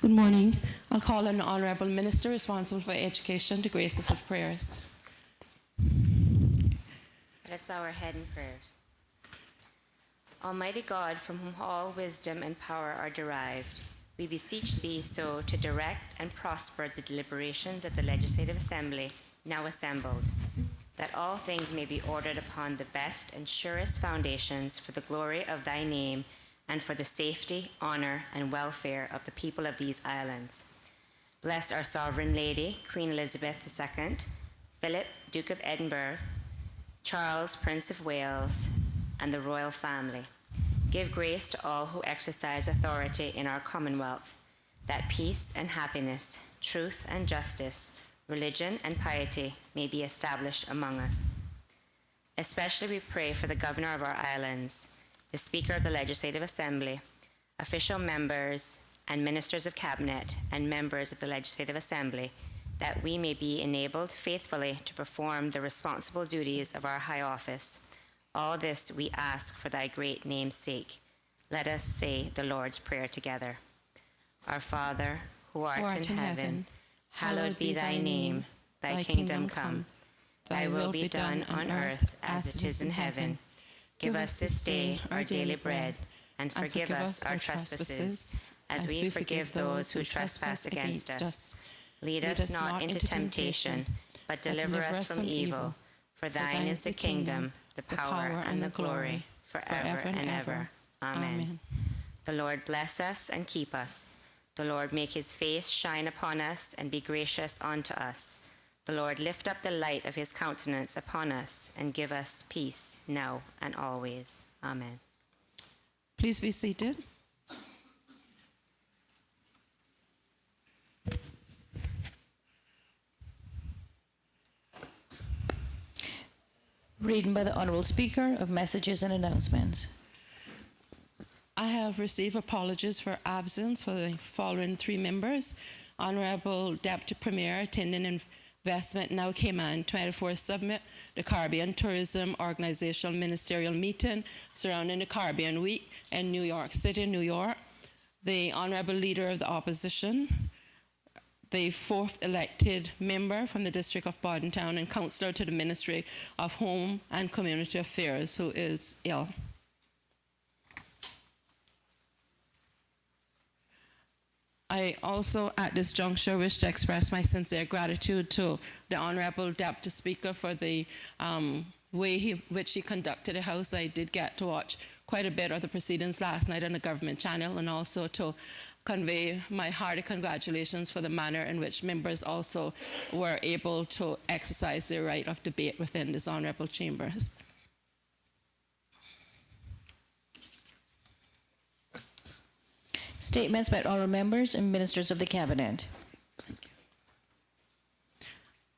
Good morning. I'll call on the Honourable Minister responsible for education to grace us with prayers. Let us bow our head in prayers. Almighty God, from whom all wisdom and power are derived, we beseech thee so to direct and prosper the deliberations of the Legislative Assembly now assembled, that all things may be ordered upon the best and surest foundations for the glory of thy name and for the safety, honour, and welfare of the people of these islands. Bless our Sovereign Lady, Queen Elizabeth II, Philip, Duke of Edinburgh, Charles, Prince of Wales, and the royal family. Give grace to all who exercise authority in our Commonwealth, that peace and happiness, truth and justice, religion and piety may be established among us. Especially we pray for the Governor of our islands, the Speaker of the Legislative Assembly, official members and ministers of Cabinet and members of the Legislative Assembly, that we may be enabled faithfully to perform the responsible duties of our high office. All this we ask for thy great name's sake. Let us say the Lord's Prayer together. Our Father, who art in heaven, hallowed be thy name. Thy kingdom come. Thy will be done on earth as it is in heaven. Give us this day our daily bread, and forgive us our trespasses, as we forgive those who trespass against us. Lead us not into temptation, but deliver us from evil. For thine is the kingdom, the power, and the glory, forever and ever. Amen. The Lord bless us and keep us. The Lord make his face shine upon us and be gracious unto us. The Lord lift up the light of his countenance upon us and give us peace now and always. Amen. Please be seated. Reading by the Honourable Speaker of Messages and Announcements. I have received apologies for absence for the following three members. Honourable Deputy Premier attending Investment now Cayman 24 Summit, the Caribbean Tourism Organizational Ministerial Meeting surrounding the Caribbean Week in New York City, New York. The Honourable Leader of the Opposition, the fourth elected member from the District of Bordentown and Councillor to the Ministry of Home and Community Affairs, who is ill. I also, at this juncture, wish to express my sincere gratitude to the Honourable Deputy Speaker for the way which he conducted the House. I did get to watch quite a bit of the proceedings last night on the government channel, and also to convey my hearty congratulations for the manner in which members also were able to exercise their right of debate within this honourable chambers. Statements by all members and ministers of the Cabinet.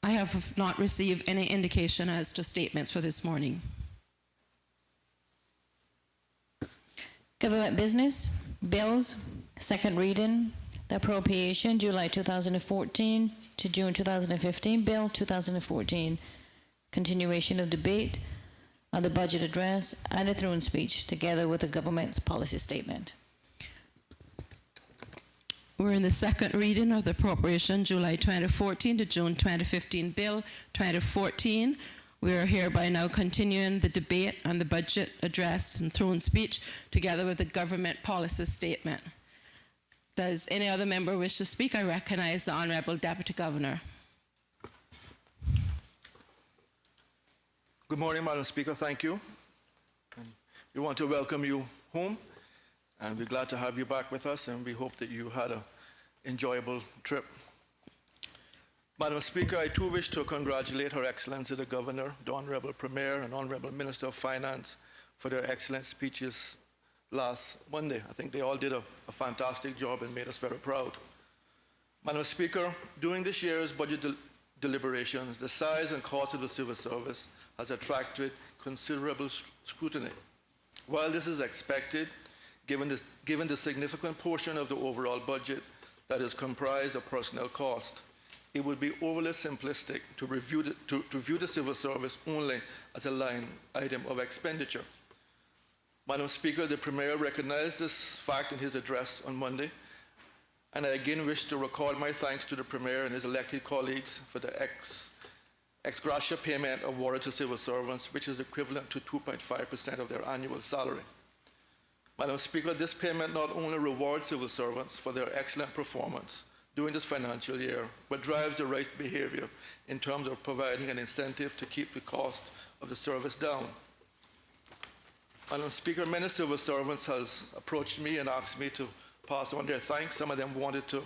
I have not received any indication as to statements for this morning. Government business, bills, second reading, the appropriation, July 2014 to June 2015, Bill 2014, continuation of debate on the budget address and the throne speech, together with the government's policy statement. We're in the second reading of the appropriation, July 2014 to June 2015, Bill 2014. We are hereby now continuing the debate on the budget address and throne speech, together with the government policy statement. Does any other member wish to speak? I recognize the Honourable Deputy Governor. Good morning, Madam Speaker. Thank you. And we want to welcome you home, and we're glad to have you back with us, and we hope that you had an enjoyable trip. Madam Speaker, I too wish to congratulate Her Excellency the Governor, the Honourable Premier, and Honourable Minister of Finance for their excellent speeches last Monday. I think they all did a fantastic job and made us very proud. Madam Speaker, during this year's budget deliberations, the size and cost of the civil service has attracted considerable scrutiny. While this is expected, given the significant portion of the overall budget that is comprised of personnel cost, it would be overly simplistic to view the civil service only as a line item of expenditure. Madam Speaker, the Premier recognized this fact in his address on Monday And I again wish to record my thanks to the Premier and his elected colleagues for the ex gratia payment awarded to civil servants, which is equivalent to 2.5% of their annual salary. Madam Speaker, this payment not only rewards civil servants for their excellent performance during this financial year, but drives the right behavior in terms of providing an incentive to keep the cost of the service down. Madam Speaker, many civil servants has approached me and asked me to pass on their thanks. Some of them wanted to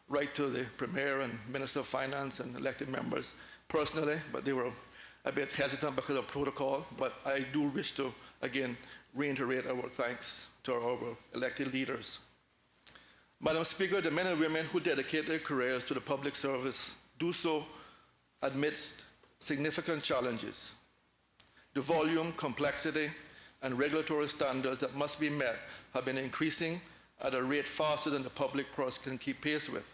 write to the Premier and Minister of Finance and elected members personally, but they were a bit hesitant because of protocol. But I do wish to, again, reiterate our thanks to our elected leaders. Madam Speaker, the men and women who dedicate their careers to the public service do so amidst significant challenges. The volume, complexity, and regulatory standards that must be met have been increasing at a rate faster than the public purse can keep pace with.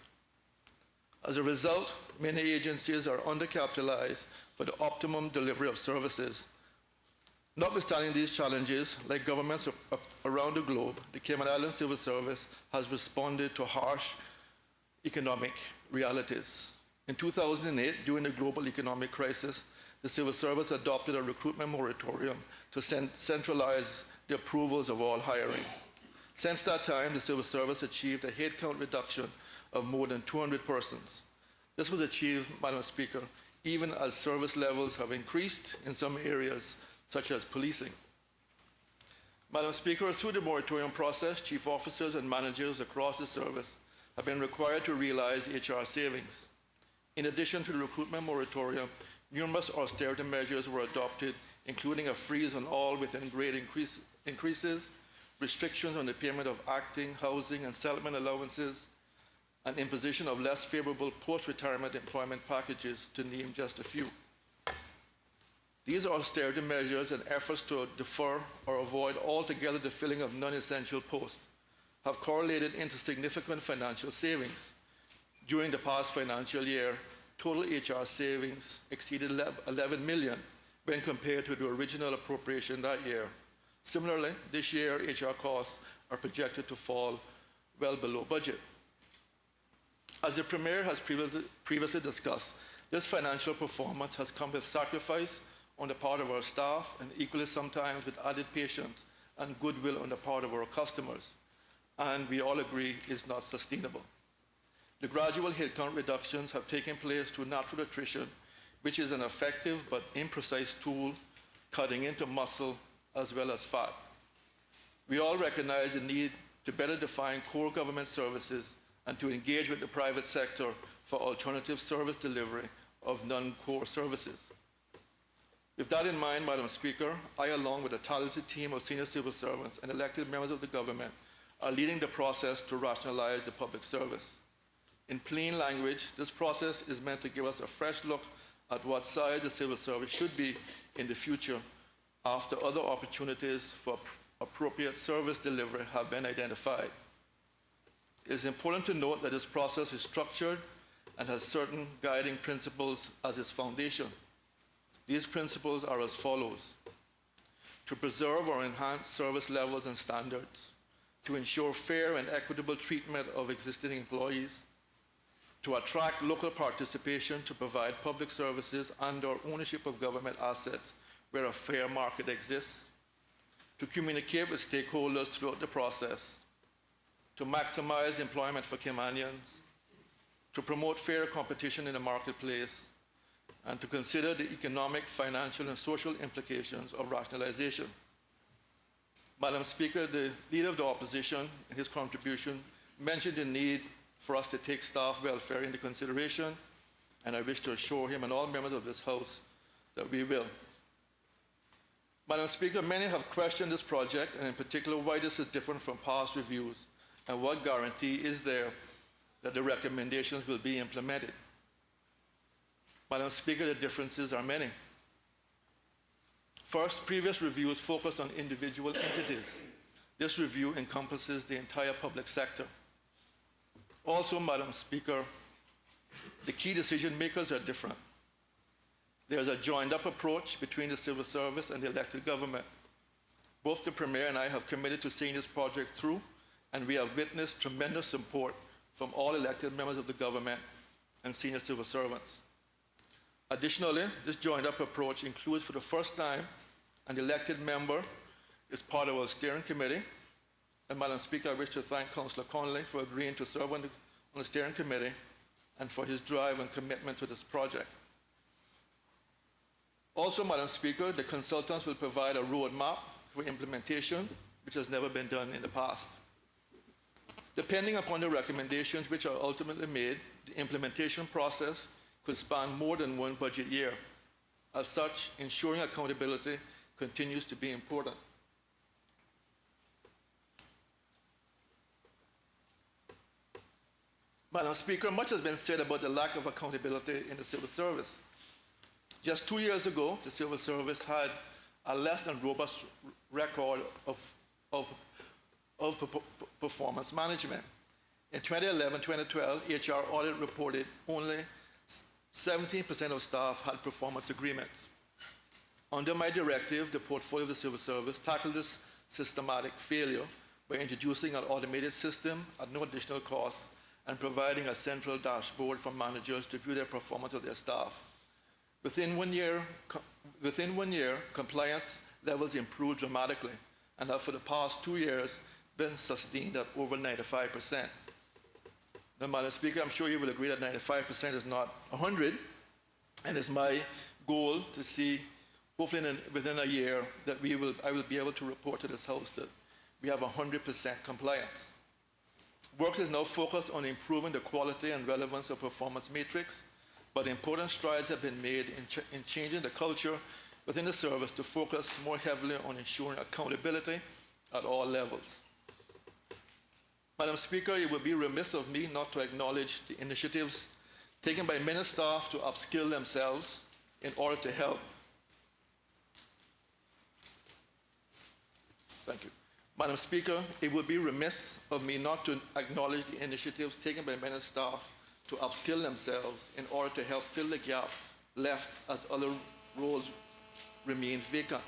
As a result, many agencies are undercapitalized for the optimum delivery of services. Notwithstanding these challenges, like governments around the globe, the Cayman Islands Civil Service has responded to harsh economic realities. In 2008, during the global economic crisis, the Civil Service adopted a recruitment moratorium to centralize the approvals of all hiring. Since that time, the Civil Service achieved a headcount reduction of more than 200 persons. This was achieved, Madam Speaker, even as service levels have increased in some areas, such as policing. Madam Speaker, through the moratorium process, chief officers and managers across the service have been required to realize HR savings. In addition to the recruitment moratorium, numerous austerity measures were adopted, including a freeze on all within-grade increases, restrictions on the payment of acting, housing, and settlement allowances, and imposition of less favorable post-retirement employment packages, to name just a few. These austerity measures and efforts to defer or avoid altogether the filling of non-essential posts have correlated into significant financial savings. During the past financial year, total HR savings exceeded 11 million when compared to the original appropriation that year. Similarly, this year, HR costs are projected to fall well below budget. As the Premier has previously discussed, this financial performance has come with sacrifice on the part of our staff and equally sometimes with added patience and goodwill on the part of our customers, and we all agree is not sustainable. The gradual headcount reductions have taken place through natural attrition, which is an effective but imprecise tool cutting into muscle as well as fat. We all recognize the need to better define core government services and to engage with the private sector for alternative service delivery of non-core services. With that in mind, Madam Speaker, I, along with a talented team of senior civil servants and elected members of the government, are leading the process to rationalize the public service. In plain language, this process is meant to give us a fresh look at what size the civil service should be in the future after other opportunities for appropriate service delivery have been identified. It is important to note that this process is structured and has certain guiding principles as its foundation. These principles are as follows: to preserve or enhance service levels and standards, to ensure fair and equitable treatment of existing employees, to attract local participation to provide public services and/or ownership of government assets where a fair market exists, to communicate with stakeholders throughout the process, to maximize employment for Caymanians, to promote fair competition in the marketplace, and to consider the economic, financial, and social implications of rationalization. Madam Speaker, the Leader of the Opposition, in his contribution, mentioned the need for us to take staff welfare into consideration, and I wish to assure him and all members of this House that we will. Madam Speaker, many have questioned this project, and in particular why this is different from past reviews, and what guarantee is there that the recommendations will be implemented. Madam Speaker, the differences are many. First, previous reviews focused on individual entities. This review encompasses the entire public sector. Also, Madam Speaker, the key decision makers are different. There's a joined-up approach between the civil service and the elected government. Both the Premier and I have committed to seeing this project through, and we have witnessed tremendous support from all elected members of the government and senior civil servants. Additionally, this joined-up approach includes for the first time an elected member is part of our steering committee. And Madam Speaker, I wish to thank Councillor Connolly for agreeing to serve on the steering committee and for his drive and commitment to this project. Also, Madam Speaker, the consultants will provide a roadmap for implementation, which has never been done in the past. Depending upon the recommendations which are ultimately made, the implementation process could span more than one budget year. As such, ensuring accountability continues to be important. Madam Speaker, much has been said about the lack of accountability in the civil service. Just 2 years ago, the civil service had a less than robust record of performance management. In 2011-2012, HR audit reported only 17% of staff had performance agreements. Under my directive, the portfolio of the civil service tackled this systematic failure by introducing an automated system at no additional cost and providing a central dashboard for managers to view their performance of their staff. Within one year, compliance levels improved dramatically and have for the past 2 years been sustained at over 95%. Now, Madam Speaker, I'm sure you will agree that 95% is not 100, and it's my goal to see, hopefully within a year, that I will be able to report to this House that we have 100% compliance. Work is now focused on improving the quality and relevance of performance matrix, but important strides have been made in changing the culture within the service to focus more heavily on ensuring accountability at all levels. Madam Speaker, it would be remiss of me not to acknowledge the initiatives taken by many staff to upskill themselves in order to help. Thank you. Madam Speaker, it would be remiss of me not to acknowledge the initiatives taken by many staff to upskill themselves in order to help fill the gap left as other roles remain vacant.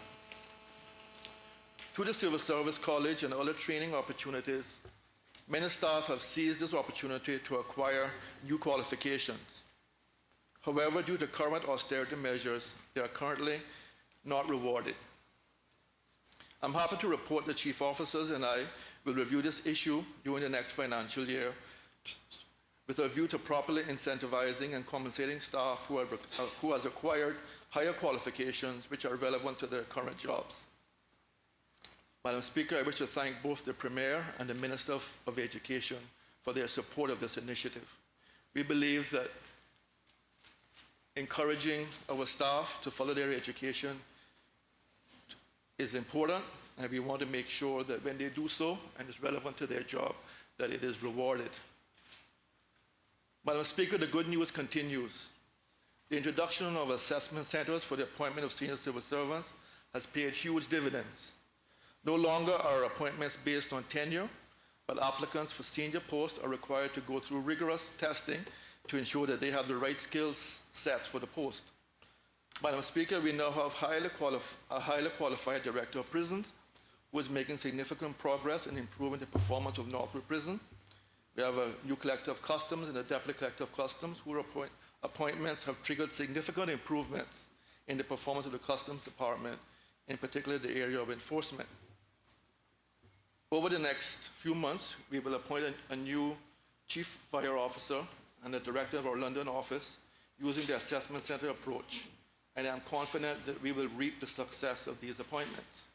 Through the Civil Service College and other training opportunities, many staff have seized this opportunity to acquire new qualifications. However, due to current austerity measures, they are currently not rewarded. I'm happy to report the chief officers and I will review this issue during the next financial year with a view to properly incentivizing and compensating staff who has acquired higher qualifications which are relevant to their current jobs. Madam Speaker, I wish to thank both the Premier and the Minister of Education for their support of this initiative. We believe that encouraging our staff to follow their education is important, and we want to make sure that when they do so and it's relevant to their job, that it is rewarded. Madam Speaker, the good news continues. The introduction of assessment centers for the appointment of senior civil servants has paid huge dividends. No longer are appointments based on tenure, but applicants for senior posts are required to go through rigorous testing to ensure that they have the right skills sets for the post. Madam Speaker, we now have a highly qualified director of prisons who is making significant progress in improving the performance of Northwood Prison. We have a new collector of customs and a deputy collector of customs whose appointments have triggered significant improvements in the performance of the customs department, in particular the area of enforcement. Over the next few months, we will appoint a new chief fire officer and a director of our London office using the assessment center approach, and I'm confident that we will reap the success of these appointments.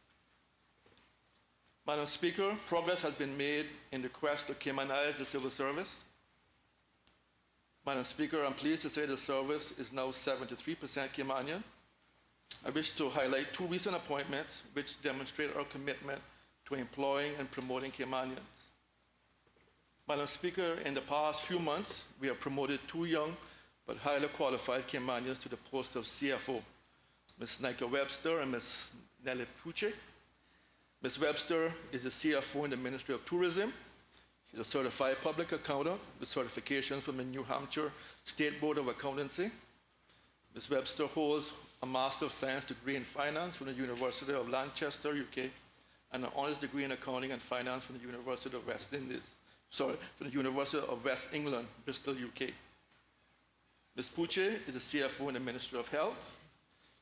Madam Speaker, progress has been made in the quest to Caymanize the civil service. Madam Speaker, I'm pleased to say the service is now 73% Caymanian. I wish to highlight 2 recent appointments which demonstrate our commitment to employing and promoting Caymanians. Madam Speaker, in the past few months, we have promoted 2 young but highly qualified Caymanians to the post of CFO, Ms. Nika Webster and Ms. Nelly Puche. Ms. Webster is the CFO in the Ministry of Tourism. She's a certified public accountant with certification from the New Hampshire State Board of Accountancy. Ms. Webster holds a Master of Science degree in Finance from the University of Lancaster, UK, and an Honours degree in Accounting and Finance from the University of West Indies, for the University of West England, Bristol, UK. Ms. Puche is a CFO in the Ministry of Health.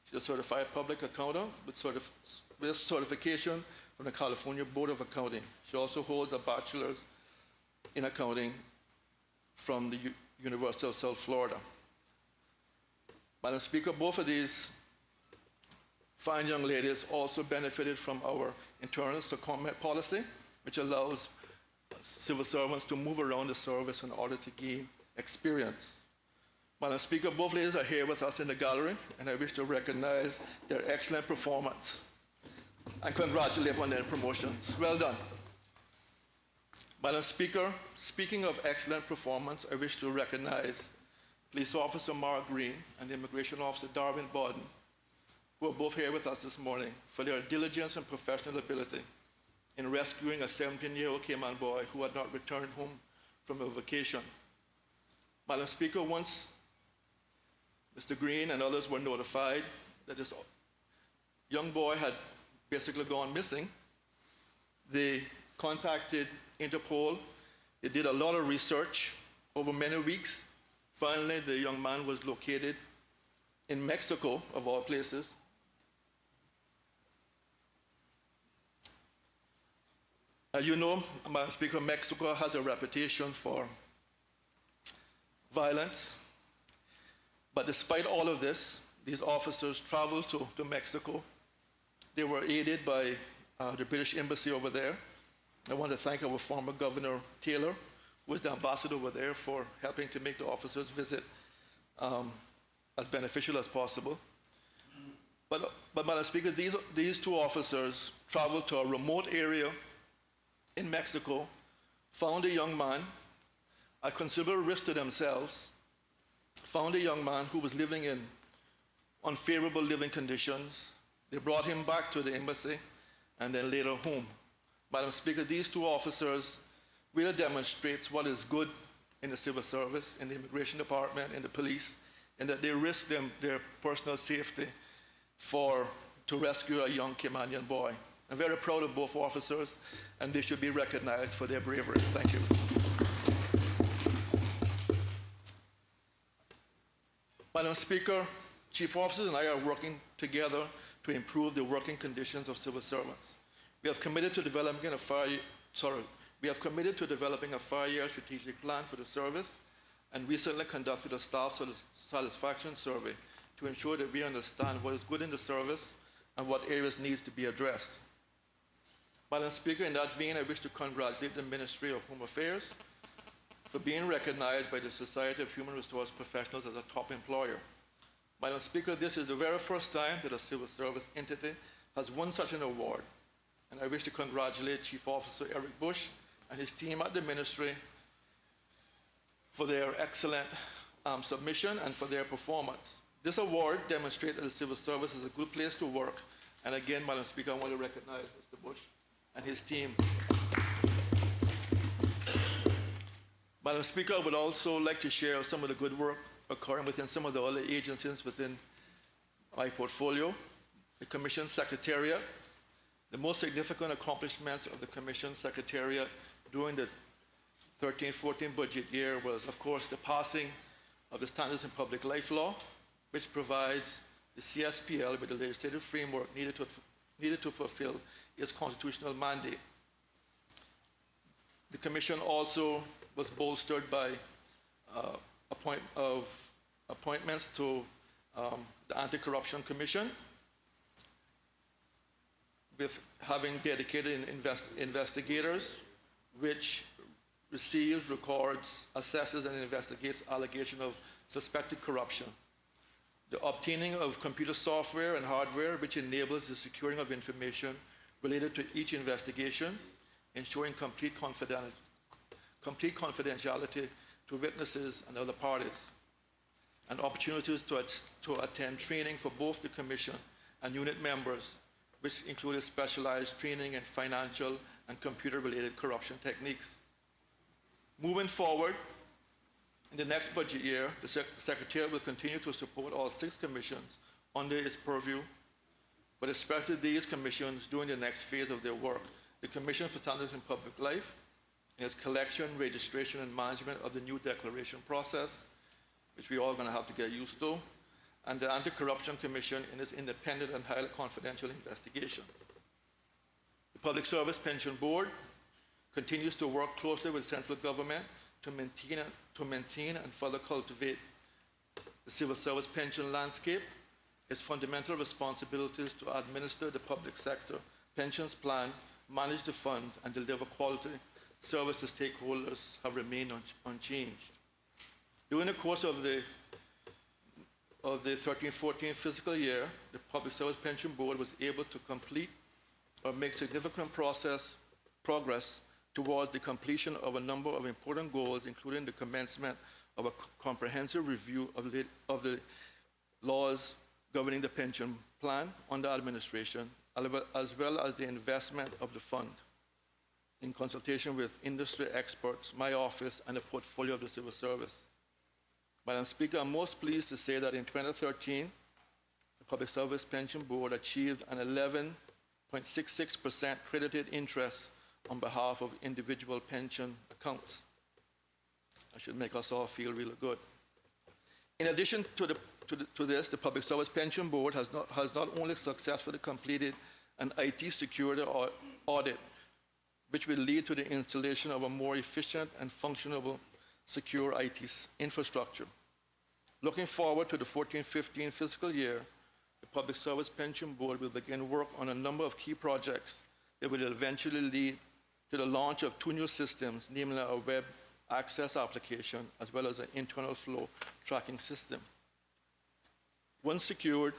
She's a certified public accountant with certification from the California Board of Accounting. She also holds a bachelor's in accounting from the University of South Florida. Madam Speaker, both of these fine young ladies also benefited from our internal secondment policy, which allows civil servants to move around the service in order to gain experience. Madam Speaker, both ladies are here with us in the gallery, and I wish to recognize their excellent performance and congratulate on their promotions. Well done. Madam Speaker, speaking of excellent performance, I wish to recognize Police Officer Mark Green and Immigration Officer Darwin Borden, who are both here with us this morning, for their diligence and professional ability in rescuing a 17-year-old Cayman boy who had not returned home from a vacation. Madam Speaker, once Mr. Green and others were notified that this young boy had basically gone missing, they contacted Interpol. They did a lot of research over many weeks. Finally, the young man was located in Mexico, of all places. As you know, Madam Speaker, Mexico has a reputation for violence. But despite all of this, these officers traveled to Mexico. They were aided by the British Embassy over there. I want to thank our former Governor Taylor, who was the ambassador over there, for helping to make the officers' visit as beneficial as possible. But Madam Speaker, these two officers traveled to a remote area in Mexico, found a young man at considerable risk to themselves, found a young man who was living in unfavorable living conditions. They brought him back to the embassy and then later home. Madam Speaker, these two officers really demonstrates what is good in the civil service, in the immigration department, in the police, and that they risk their personal safety to rescue a young Caymanian boy. I'm very proud of both officers, and they should be recognized for their bravery. Thank you. Madam Speaker, Chief Officers and I are working together to improve the working conditions of civil servants. We have committed to developing a 5-year strategic plan for the service, and recently conducted a staff satisfaction survey to ensure that we understand what is good in the service and what areas needs to be addressed. Madam Speaker, in that vein, I wish to congratulate the Ministry of Home Affairs for being recognized by the Society of Human Resource Professionals as a top employer. Madam Speaker, this is the very first time that a civil service entity has won such an award, and I wish to congratulate Chief Officer Eric Bush and his team at the Ministry for their excellent submission and for their performance. This award demonstrates that the civil service is a good place to work, and again, Madam Speaker, I want to recognize Mr. Bush and his team. Madam Speaker, I would also like to share some of the good work occurring within some of the other agencies within my portfolio. The Commission Secretariat. The most significant accomplishments of the Commission Secretariat during the 13-14 budget year was, of course, the passing of the Standards in Public Life Law, which provides the CSPL with the legislative framework needed to fulfill its constitutional mandate. The Commission also was bolstered by appointments to the Anti-Corruption Commission, with having dedicated investigators, which receives, records, assesses, and investigates allegations of suspected corruption. The obtaining of computer software and hardware, which enables the securing of information related to each investigation, ensuring complete confidentiality to witnesses and other parties, and opportunities to attend training for both the Commission and unit members, which included specialized training in financial and computer-related corruption techniques. Moving forward, in the next budget year, the Secretariat will continue to support all 6 commissions under its purview, but especially these commissions during the next phase of their work: the Commission for Standards in Public Life, in its collection, registration, and management of the new declaration process, which we're all going to have to get used to, and the Anti-Corruption Commission in its independent and highly confidential investigations. The Public Service Pension Board continues to work closely with central government to maintain and further cultivate the civil service pension landscape. Its fundamental responsibilities to administer the public sector pensions plan, manage the fund, and deliver quality service to stakeholders have remained unchanged. During the course of the 13-14 fiscal year, the Public Service Pension Board was able to complete or make significant progress towards the completion of a number of important goals, including the commencement of a comprehensive review of the laws governing the pension plan under administration, as well as the investment of the fund in consultation with industry experts, my office, and the portfolio of the civil service. Madam Speaker, I'm most pleased to say that in 2013, the Public Service Pension Board achieved an 11.66% credited interest on behalf of individual pension accounts. That should make us all feel really good. In addition to this, the Public Service Pension Board has not only successfully completed an IT security audit, which will lead to the installation of a more efficient and functional secure IT infrastructure. Looking forward to the 14-15 fiscal year, the Public Service Pension Board will begin work on a number of key projects that will eventually lead to the launch of 2 new systems, namely a web access application as well as an internal flow tracking system. Once sourced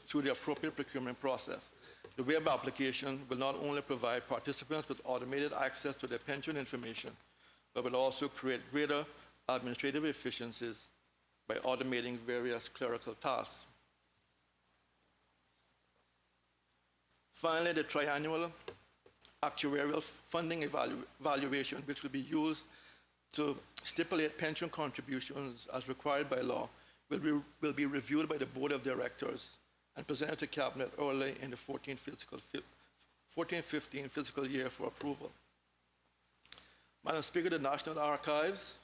through the appropriate procurement process, the web application will not only provide participants with automated access to their pension information, but will also create greater administrative efficiencies by automating various clerical tasks. Finally, the triennial actuarial funding evaluation, which will be used to stipulate pension contributions as required by law, will be reviewed by the Board of Directors and presented to Cabinet early in the 14-15 fiscal year for approval. Madam Speaker, the National Archives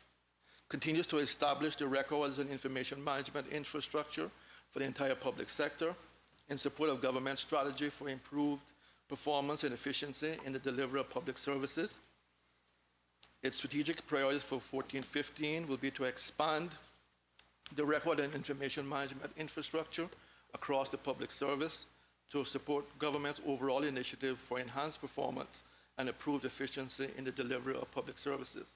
continues to establish the records and information management infrastructure for the entire public sector in support of government strategy for improved performance and efficiency in the delivery of public services. Its strategic priorities for 14-15 will be to expand the record and information management infrastructure across the public service to support government's overall initiative for enhanced performance and improved efficiency in the delivery of public services.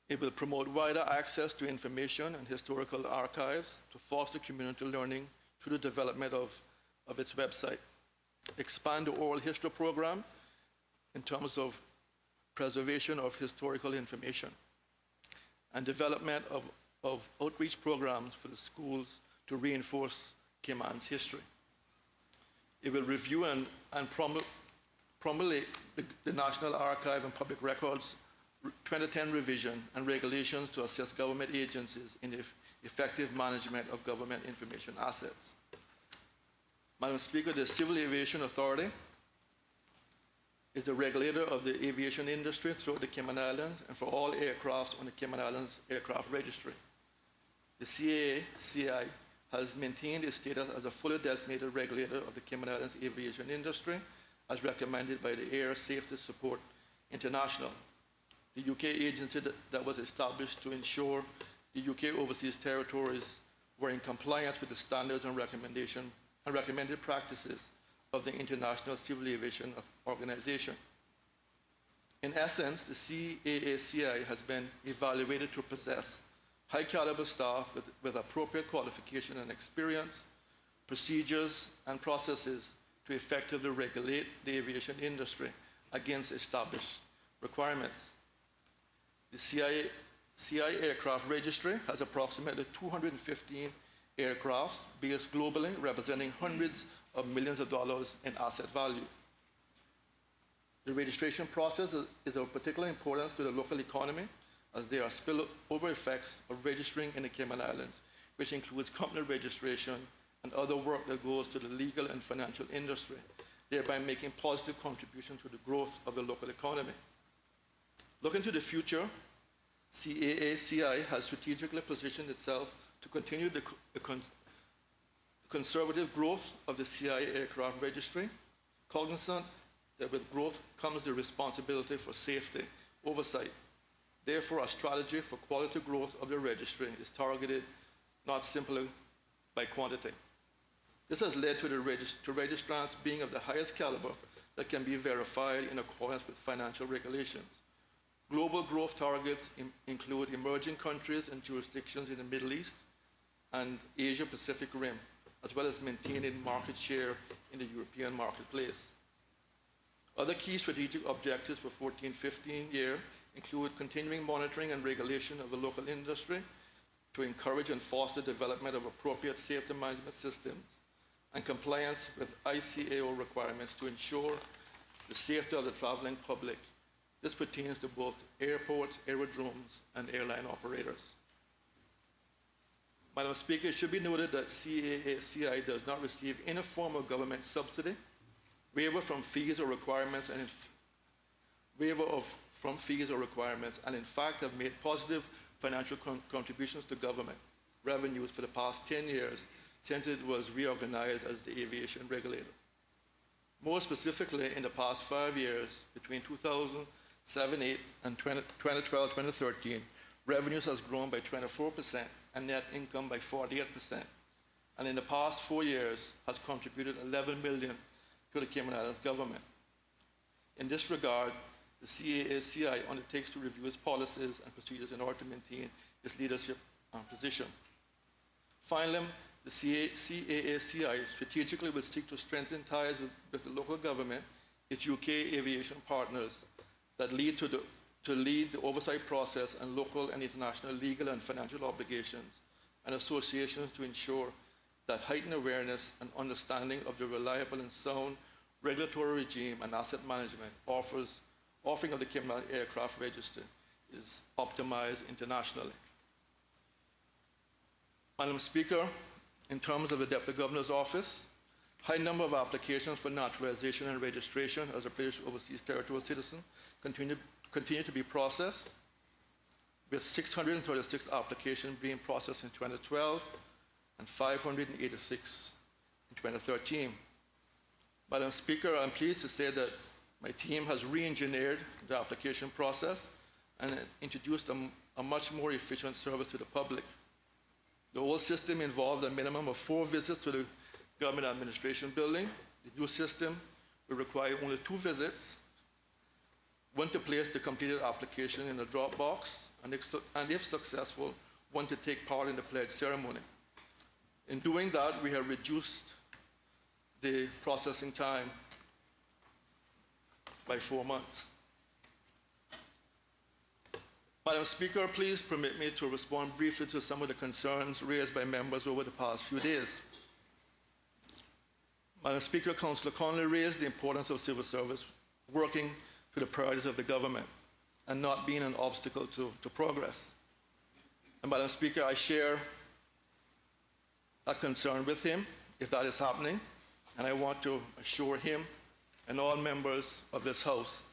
It will promote wider access to information and historical archives to foster community learning through the development of its website. Expand the oral history program in terms of preservation of historical information and development of outreach programs for the schools to reinforce Cayman's history. It will review and promulgate the National Archive and Public Records 2010 revision and regulations to assist government agencies in the effective management of government information assets. Madam Speaker, the Civil Aviation Authority is the regulator of the aviation industry throughout the Cayman Islands and for all aircrafts on the Cayman Islands Aircraft Registry. The CAA-CI has maintained its status as a fully designated regulator of the Cayman Islands aviation industry as recommended by the Air Safety Support International, the UK agency that was established to ensure the UK overseas territories were in compliance with the standards and recommended practices of the International Civil Aviation Organization. In essence, the CAA-CI has been evaluated to possess high-caliber staff with appropriate qualification and experience, procedures, and processes to effectively regulate the aviation industry against established requirements. The CI Aircraft Registry has approximately 215 aircrafts based globally, representing hundreds of millions of dollars in asset value. The registration process is of particular importance to the local economy as there are spillover effects of registering in the Cayman Islands, which includes company registration and other work that goes to the legal and financial industry. thereby making positive contribution to the growth of the local economy. Looking to the future, CAACI has strategically positioned itself to continue the conservative growth of the CIA aircraft registry, cognizant that with growth comes the responsibility for safety oversight. Therefore, our strategy for quality growth of the registry is targeted not simply by quantity. This has led to registrants being of the highest caliber that can be verified in accordance with financial regulations. Global growth targets include emerging countries and jurisdictions in the Middle East and Asia-Pacific Rim, as well as maintaining market share in the European marketplace. Other key strategic objectives for 14-15 year include continuing monitoring and regulation of the local industry to encourage and foster development of appropriate safety management systems and compliance with ICAO requirements to ensure the safety of the traveling public. This pertains to both airports, aerodromes, and airline operators. Madam Speaker, it should be noted that CAACI does not receive any form of government subsidy, waiver from fees or requirements, and in fact have made positive financial contributions to government revenues for the past 10 years since it was reorganized as the aviation regulator. More specifically, in the past 5 years, between 2007-8 and 2012-2013, revenues has grown by 24% and net income by 48%. And in the past 4 years has contributed $11 million to the Cayman Islands government. In this regard, the CAACI undertakes to review its policies and procedures in order to maintain its leadership position. Finally, the CAACI strategically will seek to strengthen ties with the local government, its UK aviation partners that lead the oversight process and local and international legal and financial obligations, and associations to ensure that heightened awareness and understanding of the reliable and sound regulatory regime and asset management offering of the Cayman Aircraft Register is optimized internationally. Madam Speaker, in terms of the Deputy Governor's Office, high number of applications for naturalization and registration as a British Overseas Territorial citizen continue to be processed, with 636 applications being processed in 2012 and 586 in 2013. Madam Speaker, I'm pleased to say that my team has re-engineered the application process and introduced a much more efficient service to the public. The old system involved a minimum of 4 visits to the government administration building. The new system will require only 2 visits, one to place the completed application in a drop box, and if successful, one to take part in the pledge ceremony. In doing that, we have reduced the processing time by 4 months. Madam Speaker, please permit me to respond briefly to some of the concerns raised by members over the past few days. Madam Speaker, Councillor Connolly raised the importance of civil service working to the priorities of the government and not being an obstacle to progress. And Madam Speaker, I share that concern with him if that is happening, and I want to assure him and all members of this House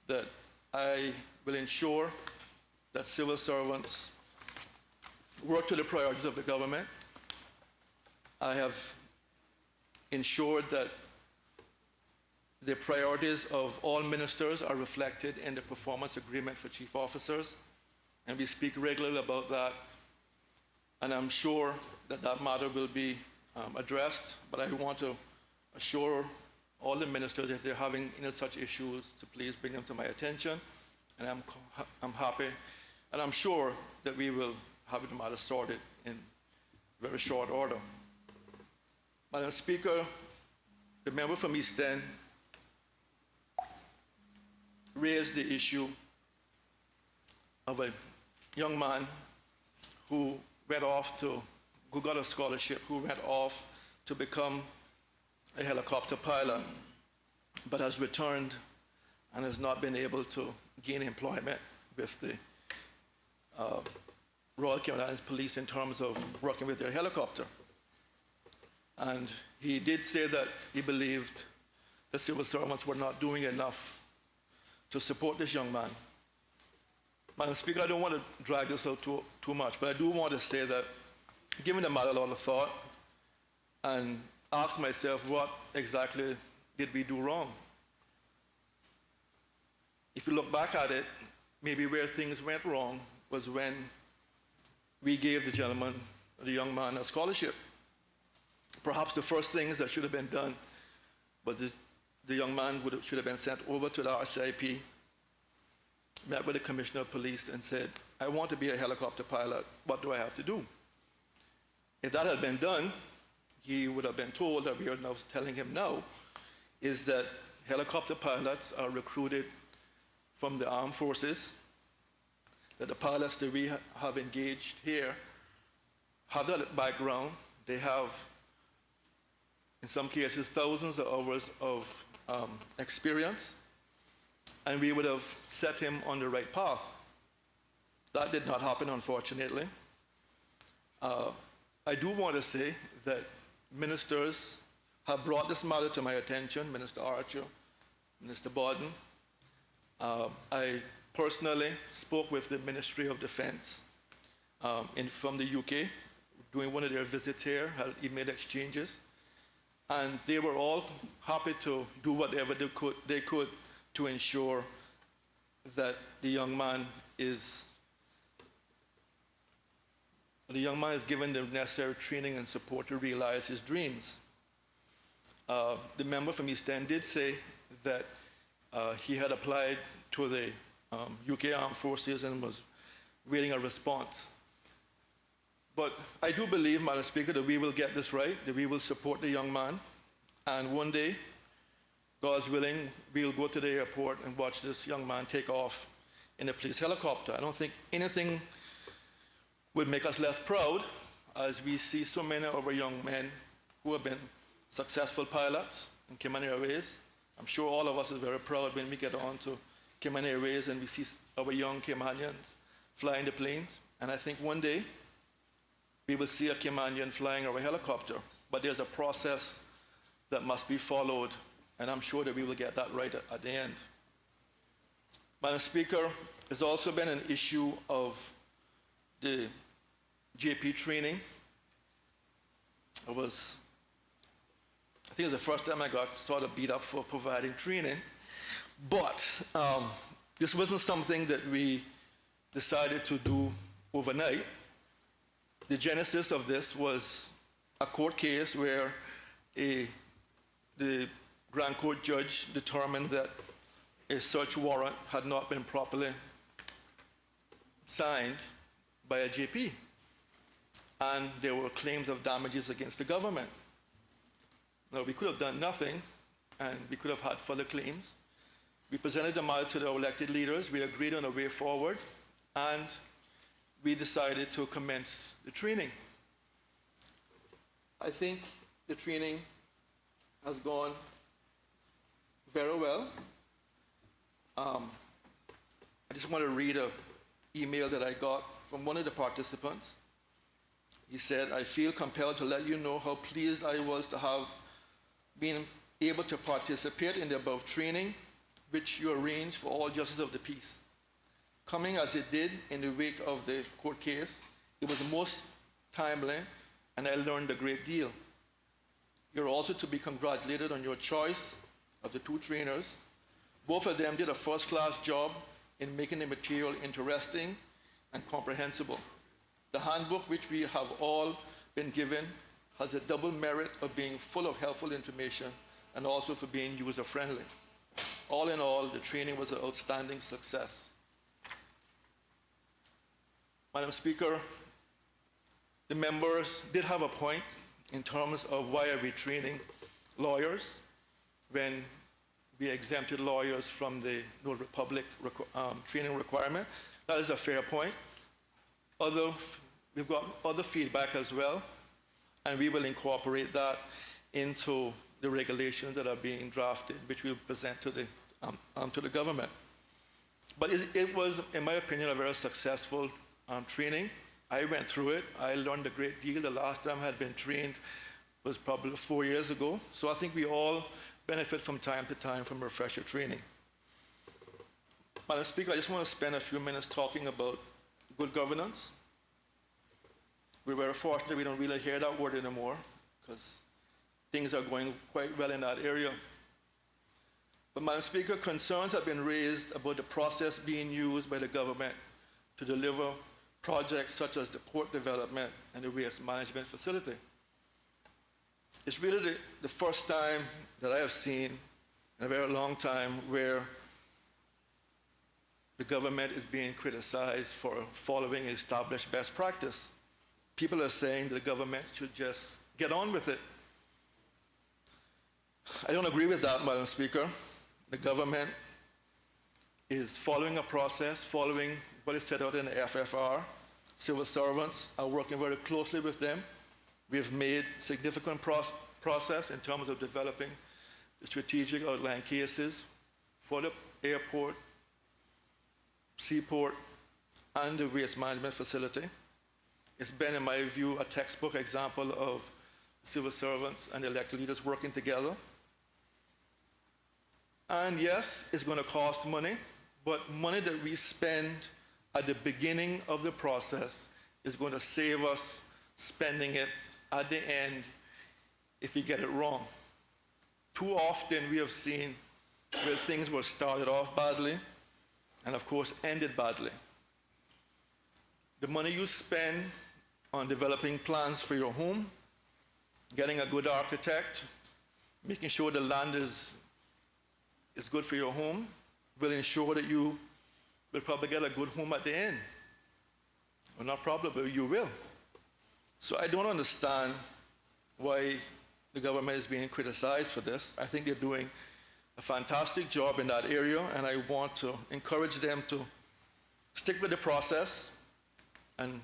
that I will ensure that civil servants work to the priorities of the government. I have ensured that the priorities of all ministers are reflected in the performance agreement for chief officers, and we speak regularly about that, and I'm sure that that matter will be addressed, but I want to assure all the ministers, if they're having any such issues, to please bring them to my attention, and I'm happy, and I'm sure that we will have the matter sorted in very short order. Madam Speaker, the member from East End raised the issue of a young man who got a scholarship, who went off to become a helicopter pilot, but has returned and has not been able to gain employment with the Royal Cayman Islands Police in terms of working with their helicopter. And he did say that he believed the civil servants were not doing enough to support this young man. Madam Speaker, I don't want to drag this out too much, but I do want to say that given the matter a lot of thought and ask myself what exactly did we do wrong. If you look back at it, maybe where things went wrong was when we gave the gentleman, the young man, a scholarship. Perhaps the first things that should have been done was the young man should have been sent over to the RCIP, met with the Commissioner of Police and said, I want to be a helicopter pilot, what do I have to do? If that had been done, he would have been told, that we are now telling him now, is that helicopter pilots are recruited from the armed forces, that the pilots that we have engaged here have that background. They have, in some cases, thousands of hours of experience, and we would have set him on the right path. That did not happen, unfortunately. I do want to say that ministers have brought this matter to my attention, Minister Archer, Minister Borden. I personally spoke with the Ministry of Defense from the UK, doing one of their visits here, had email exchanges, and they were all happy to do whatever they could to ensure that the young man is given the necessary training and support to realize his dreams. The member from East End did say that he had applied to the UK Armed Forces and was waiting a response. But I do believe, Madam Speaker, that we will get this right, that we will support the young man, and one day, God's willing, we'll go to the airport and watch this young man take off in a police helicopter. I don't think anything would make us less proud as we see so many of our young men who have been successful pilots in Cayman Airways. I'm sure all of us are very proud when we get on to Cayman Airways and we see our young Caymanians flying the planes. And I think one day we will see a Caymanian flying our helicopter. But there's a process that must be followed, and I'm sure that we will get that right at the end. Madam Speaker, there's also been an issue of the JP training. I think it was the first time I got sort of beat up for providing training. But this wasn't something that we decided to do overnight. The genesis of this was a court case where the Grand Court judge determined that a search warrant had not been properly signed by a JP. And there were claims of damages against the government. Now, we could have done nothing, and we could have had further claims. We presented the matter to the elected leaders. We agreed on a way forward, and we decided to commence the training. I think the training has gone very well. I just want to read an email that I got from one of the participants. He said, I feel compelled to let you know how pleased I was to have been able to participate in the above training, which you arranged for all justices of the peace. Coming as it did in the wake of the court case, it was most timely, and I learned a great deal. You're also to be congratulated on your choice of the two trainers. Both of them did a first-class job in making the material interesting and comprehensible. The handbook, which we have all been given, has a double merit of being full of helpful information and also for being user-friendly. All in all, the training was an outstanding success. Madam Speaker, the members did have a point in terms of why are we training lawyers when we exempted lawyers from the No Republic training requirement. That is a fair point. Although we've got other feedback as well, and we will incorporate that into the regulations that are being drafted, which we'll present to the government. But it was, in my opinion, a very successful training. I went through it. I learned a great deal. The last time I had been trained was probably 4 years ago. So I think we all benefit from time to time from refresher training. Madam Speaker, I just want to spend a few minutes talking about good governance. We're very fortunate we don't really hear that word anymore because things are going quite well in that area. But Madam Speaker, concerns have been raised about the process being used by the government to deliver projects such as the port development and the waste management facility. It's really the first time that I have seen in a very long time where the government is being criticized for following established best practice. People are saying the government should just get on with it. I don't agree with that, Madam Speaker. The government is following a process, following what is set out in the FFR. Civil servants are working very closely with them. We have made significant process in terms of developing the strategic outline cases for the airport, seaport, and the waste management facility. It's been, in my view, a textbook example of civil servants and elected leaders working together. And yes, it's going to cost money, but money that we spend at the beginning of the process is going to save us spending it at the end if we get it wrong. Too often we have seen where things were started off badly and of course ended badly. The money you spend on developing plans for your home, getting a good architect, making sure the land is good for your home, will ensure that you will probably get a good home at the end. Well, not probably, but you will. So I don't understand why the government is being criticized for this. I think they're doing a fantastic job in that area, and I want to encourage them to stick with the process, and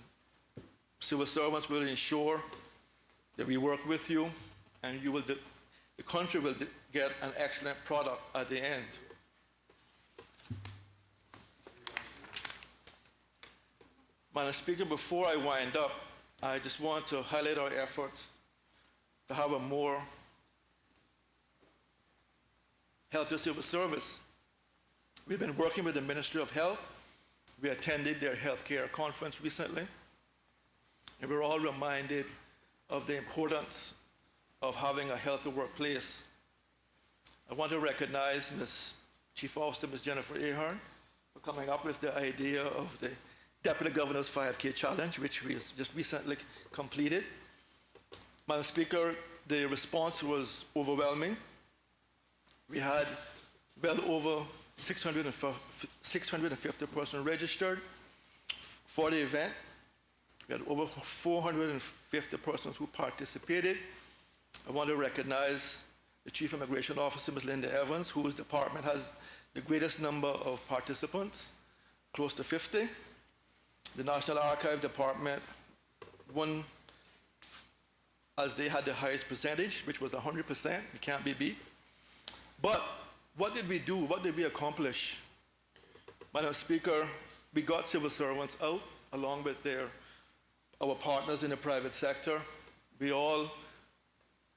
civil servants will ensure that we work with you, and you will the country will get an excellent product at the end. Madam Speaker, before I wind up, I just want to highlight our efforts to have a more healthier civil service. We've been working with the Ministry of Health. We attended their healthcare conference recently, and we're all reminded of the importance of having a healthy workplace. I want to recognize Ms. Chief Officer, Ms. Jennifer Ahern, for coming up with the idea of the Deputy Governor's 5K Challenge, which we just recently completed. Madam Speaker, the response was overwhelming. We had well over 650 persons registered for the event. We had over 450 persons who participated. I want to recognize the Chief Immigration Officer, Ms. Linda Evans, whose department has the greatest number of participants, close to 50. The National Archive Department won, as they had the highest percentage, which was 100%. It can't be beat. But what did we do? What did we accomplish? Madam Speaker, we got civil servants out along with our partners in the private sector. We all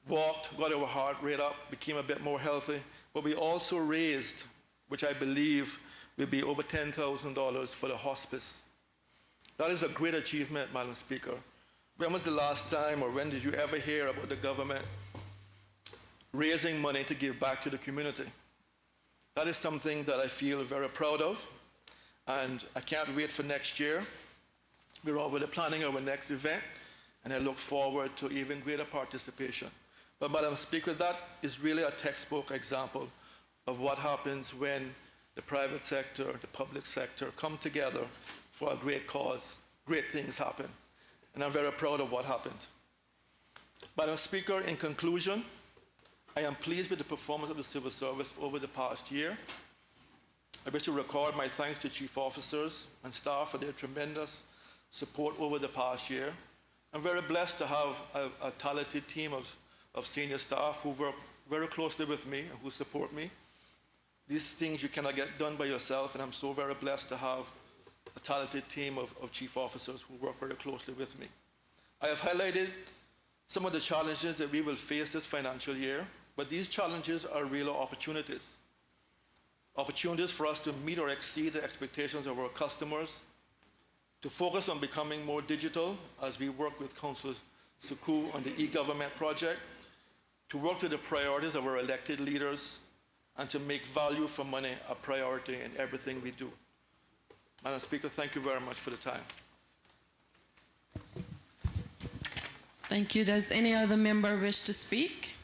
walked, got our heart rate up, became a bit more healthy, but we also raised, which I believe will be over $10,000 for the hospice. That is a great achievement, Madam Speaker. When was the last time, or when did you ever hear about the government raising money to give back to the community? That is something that I feel very proud of, and I can't wait for next year. We're already planning our next event, and I look forward to even greater participation. But Madam Speaker, that is really a textbook example of what happens when the private sector, the public sector come together for a great cause. Great things happen, and I'm very proud of what happened. Madam Speaker, in conclusion, I am pleased with the performance of the civil service over the past year. I wish to record my thanks to chief officers and staff for their tremendous support over the past year. I'm very blessed to have a talented team of senior staff who work very closely with me and who support me. These things you cannot get done by yourself, and I'm so very blessed to have a talented team of chief officers who work very closely with me. I have highlighted some of the challenges that we will face this financial year. but these challenges are real opportunities. Opportunities for us to meet or exceed the expectations of our customers, to focus on becoming more digital as we work with Councillor Suku on the e-government project, to work to the priorities of our elected leaders, and to make value for money a priority in everything we do. Madam Speaker, thank you very much for the time. Thank you. Does any other member wish to speak?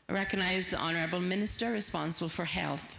I recognize the Honourable Minister responsible for health.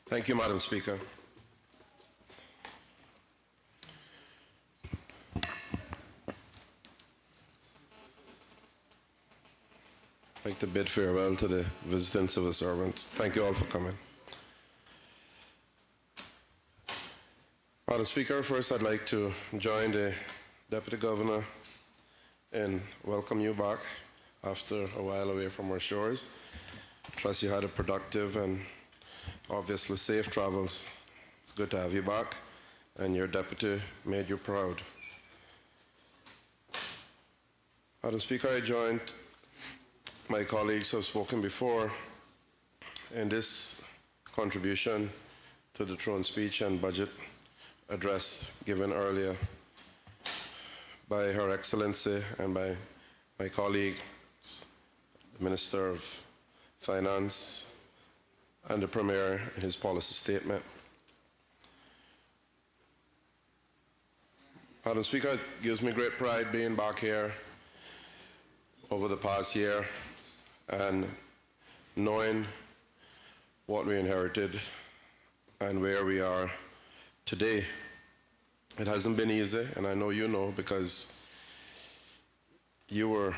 Thank you, Madam Speaker. I'd like to bid farewell to the visiting civil servants. Thank you all for coming. Madam Speaker, first I'd like to join the Deputy Governor and welcome you back after a while away from our shores. Trust you had a productive and obviously safe travels. It's good to have you back, and your deputy made you proud. Madam Speaker, I joined my colleagues who have spoken before in this contribution to the throne speech and budget address given earlier by Her Excellency and by my colleague, the Minister of Finance, and the Premier in his policy statement. Madam Speaker, it gives me great pride being back here over the past year and knowing what we inherited and where we are today. It hasn't been easy, and I know you know because you were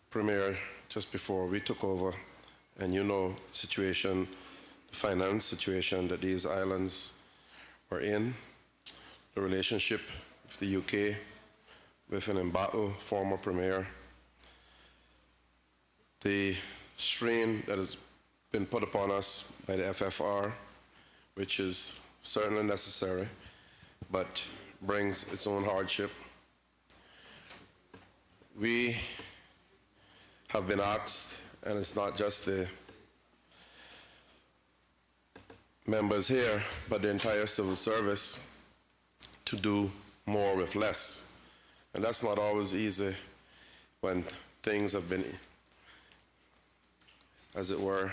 Premier just before we took over, and you know the situation, the finance situation that these islands are in, the relationship with the UK, with an embattled former Premier, the strain that has been put upon us by the FFR, which is certainly necessary, but brings its own hardship. We have been asked, and it's not just the members here, but the entire civil service, to do more with less. And that's not always easy when things have been, as it were,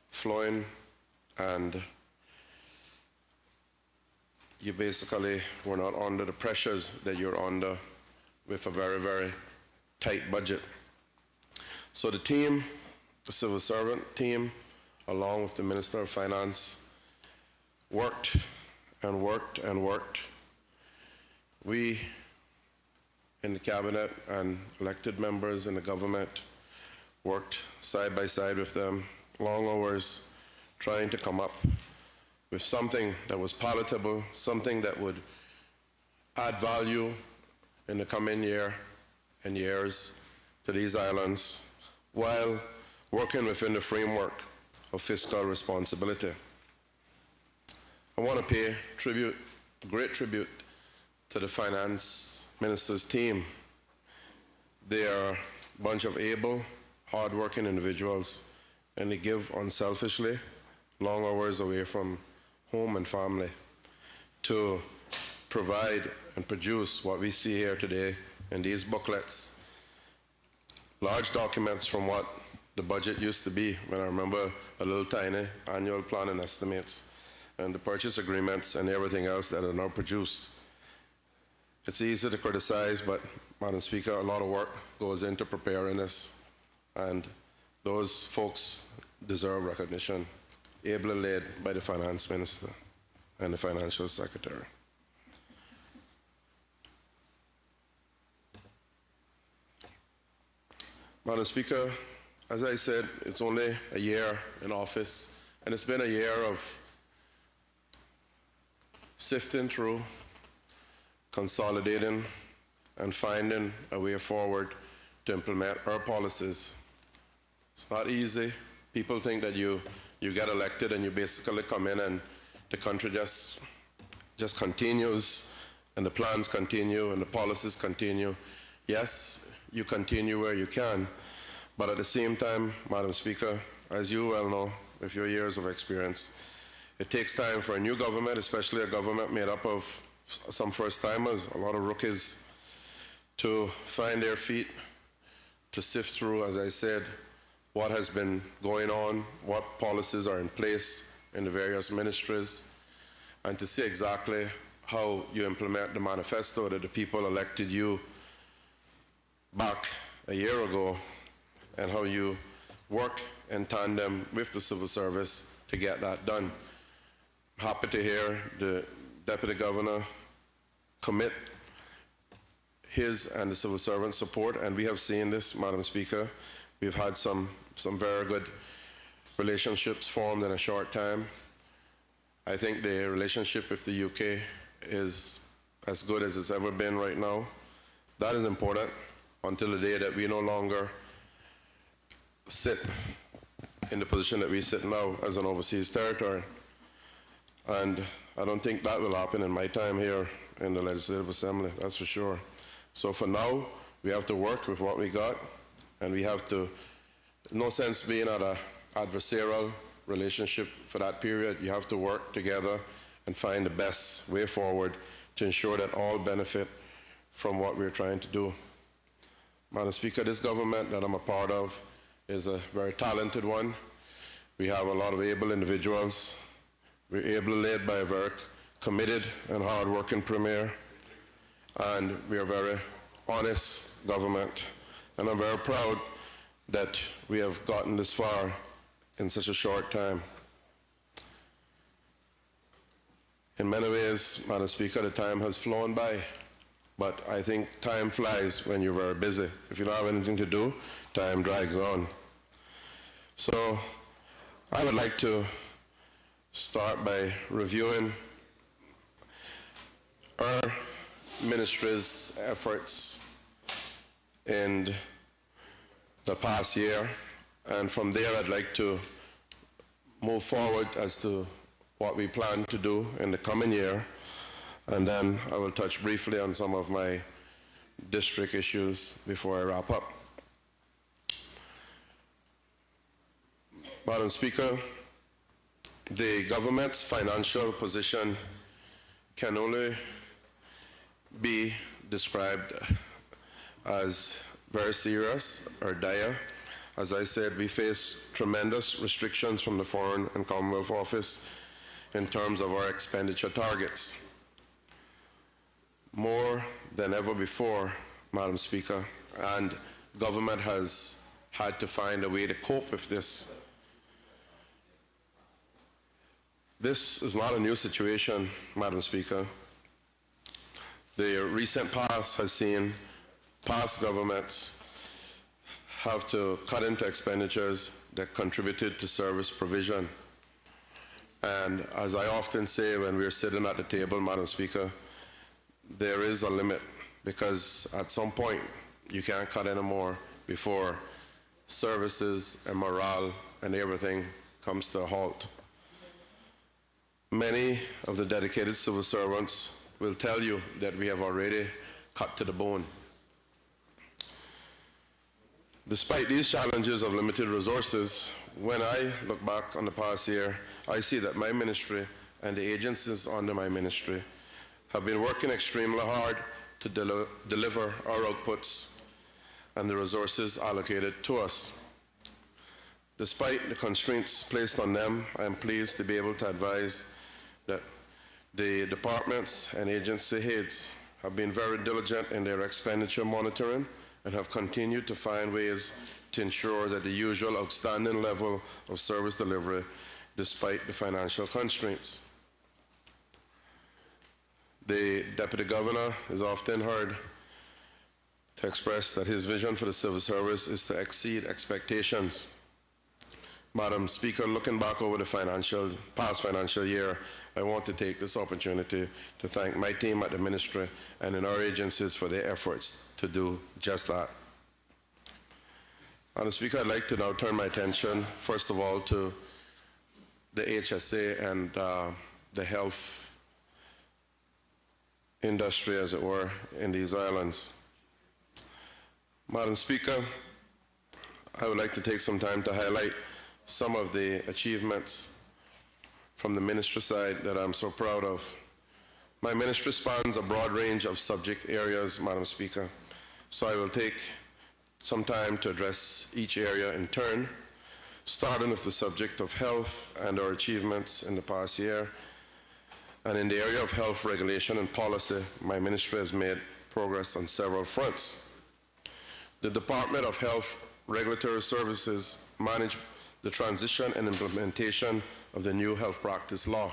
flowing, and you basically were not under the pressures that you're under with a very, very tight budget. So the team, the civil servant team, along with the Minister of Finance, worked and worked and worked. We in the cabinet and elected members in the government worked side by side with them, long hours, trying to come up with something that was palatable, something that would add value in the coming year and years to these islands, while working within the framework of fiscal responsibility. I want to pay tribute, great tribute, to the finance minister's team. They are a bunch of able, hard-working individuals, and they give unselfishly, long hours away from home and family, to provide and produce what we see here today in these booklets. Large documents from what the budget used to be, when I remember a little tiny annual plan and estimates, and the purchase agreements and everything else that are now produced. It's easy to criticize, but Madam Speaker, a lot of work goes into preparing this, and those folks deserve recognition, ably led by the Finance Minister and the Financial Secretary. Madam Speaker, as I said, it's only a year in office, and it's been a year of sifting through, consolidating, and finding a way forward to implement our policies. It's not easy. People think that you get elected and you basically come in and the country just continues and the plans continue and the policies continue. Yes, you continue where you can, but at the same time, Madam Speaker, as you well know with your years of experience, it takes time for a new government, especially a government made up of some first-timers, a lot of rookies, to find their feet, to sift through, as I said, what has been going on, what policies are in place in the various ministries, and to see exactly how you implement the manifesto that the people elected you back a year ago, and how you work in tandem with the civil service to get that done. Happy to hear the Deputy Governor commit his and the civil servant support, and we have seen this, Madam Speaker. We've had some very good relationships formed in a short time. I think the relationship with the UK is as good as it's ever been right now. That is important until the day that we no longer sit in the position that we sit now as an overseas territory. And I don't think that will happen in my time here in the Legislative Assembly, that's for sure. So for now, we have to work with what we got, and we have to, no sense being at an adversarial relationship for that period. You have to work together and find the best way forward to ensure that all benefit from what we're trying to do. Madam Speaker, this government that I'm a part of is a very talented one. We have a lot of able individuals. We're ably led by a very committed and hard-working Premier, and we are a very honest government. And I'm very proud that we have gotten this far in such a short time. In many ways, Madam Speaker, the time has flown by, but I think time flies when you're very busy. If you don't have anything to do, time drags on. So I would like to start by reviewing our ministry's efforts in the past year, and from there I'd like to move forward as to what we plan to do in the coming year, and then I will touch briefly on some of my district issues before I wrap up. Madam Speaker, the government's financial position can only be described as very serious or dire. As I said, we face tremendous restrictions from the Foreign and Commonwealth Office in terms of our expenditure targets. More than ever before, Madam Speaker, and government has had to find a way to cope with this. This is not a new situation, Madam Speaker. The recent past has seen past governments have to cut into expenditures that contributed to service provision. And as I often say when we're sitting at the table, Madam Speaker, there is a limit, because at some point you can't cut anymore before services and morale and everything comes to a halt. Many of the dedicated civil servants will tell you that we have already cut to the bone. Despite these challenges of limited resources, when I look back on the past year, I see that my ministry and the agencies under my ministry have been working extremely hard to deliver our outputs and the resources allocated to us. Despite the constraints placed on them, I am pleased to be able to advise that the departments and agency heads have been very diligent in their expenditure monitoring and have continued to find ways to ensure that the usual outstanding level of service delivery despite the financial constraints. The Deputy Governor is often heard to express that his vision for the civil service is to exceed expectations. Madam Speaker, looking back over the past financial year, I want to take this opportunity to thank my team at the ministry and in our agencies for their efforts to do just that. Madam Speaker, I'd like to now turn my attention, first of all, to the HSA and the health industry, as it were, in these islands. Madam Speaker, I would like to take some time to highlight some of the achievements from the ministry side that I'm so proud of. My ministry spans a broad range of subject areas, Madam Speaker, so I will take some time to address each area in turn, starting with the subject of health and our achievements in the past year. And in the area of health regulation and policy, my ministry has made progress on several fronts. The Department of Health Regulatory Services manage the transition and implementation of the new health practice law,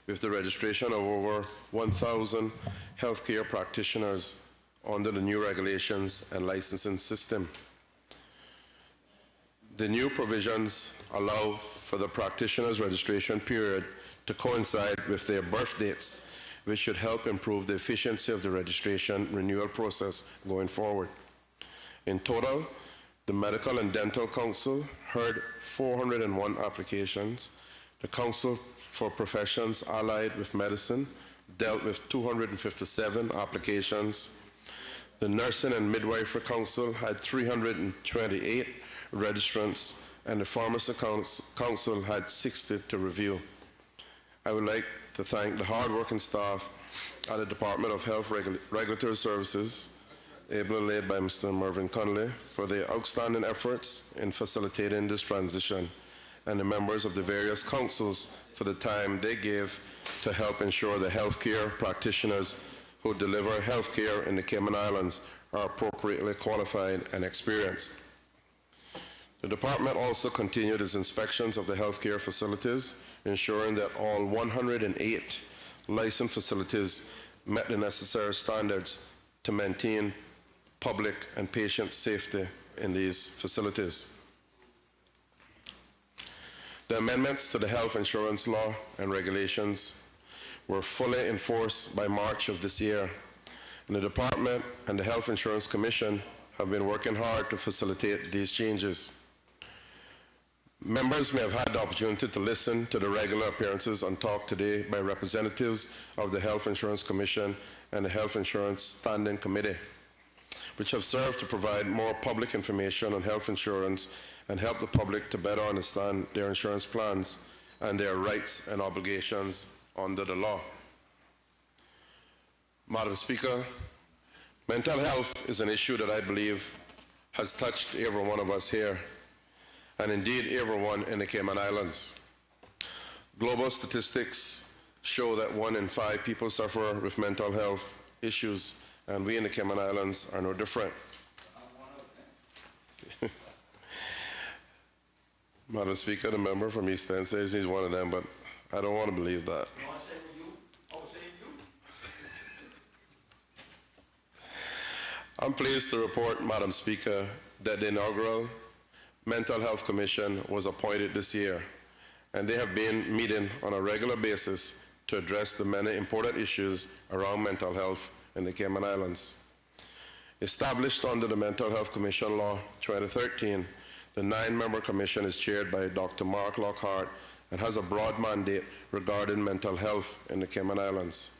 with the registration of over 1,000 healthcare practitioners under the new regulations and licensing system. The new provisions allow for the practitioners' registration period to coincide with their birth dates, which should help improve the efficiency of the registration renewal process going forward. In total, the Medical and Dental Council heard 401 applications. The Council for Professions Allied with Medicine dealt with 257 applications. The Nursing and Midwifery Council had 328 registrants, and the Pharmacy Council had 60 to review. I would like to thank the hard-working staff at the Department of Health Regulatory Services, ably led by Mr. Mervyn Conley, for their outstanding efforts in facilitating this transition, and the members of the various councils for the time they gave to help ensure the healthcare practitioners who deliver healthcare in the Cayman Islands are appropriately qualified and experienced. The department also continued its inspections of the healthcare facilities, ensuring that all 108 licensed facilities met the necessary standards to maintain public and patient safety in these facilities. The amendments to the health insurance law and regulations were fully enforced by March of this year, and the department and the Health Insurance Commission have been working hard to facilitate these changes. Members may have had the opportunity to listen to the regular appearances on Talk Today by representatives of the Health Insurance Commission and the Health Insurance Standing Committee, which have served to provide more public information on health insurance and help the public to better understand their insurance plans and their rights and obligations under the law. Madam Speaker, mental health is an issue that I believe has touched every one of us here, and indeed everyone in the Cayman Islands. Global statistics show that 1 in 5 people suffer with mental health issues, and we in the Cayman Islands are no different. Madam Speaker, the member from East End says he's one of them, but I don't want to believe that. I'm pleased to report, Madam Speaker, that the inaugural Mental Health Commission was appointed this year, and they have been meeting on a regular basis to address the many important issues around mental health in the Cayman Islands. Established under the Mental Health Commission Law 2013, the 9-member commission is chaired by Dr. Mark Lockhart and has a broad mandate regarding mental health in the Cayman Islands.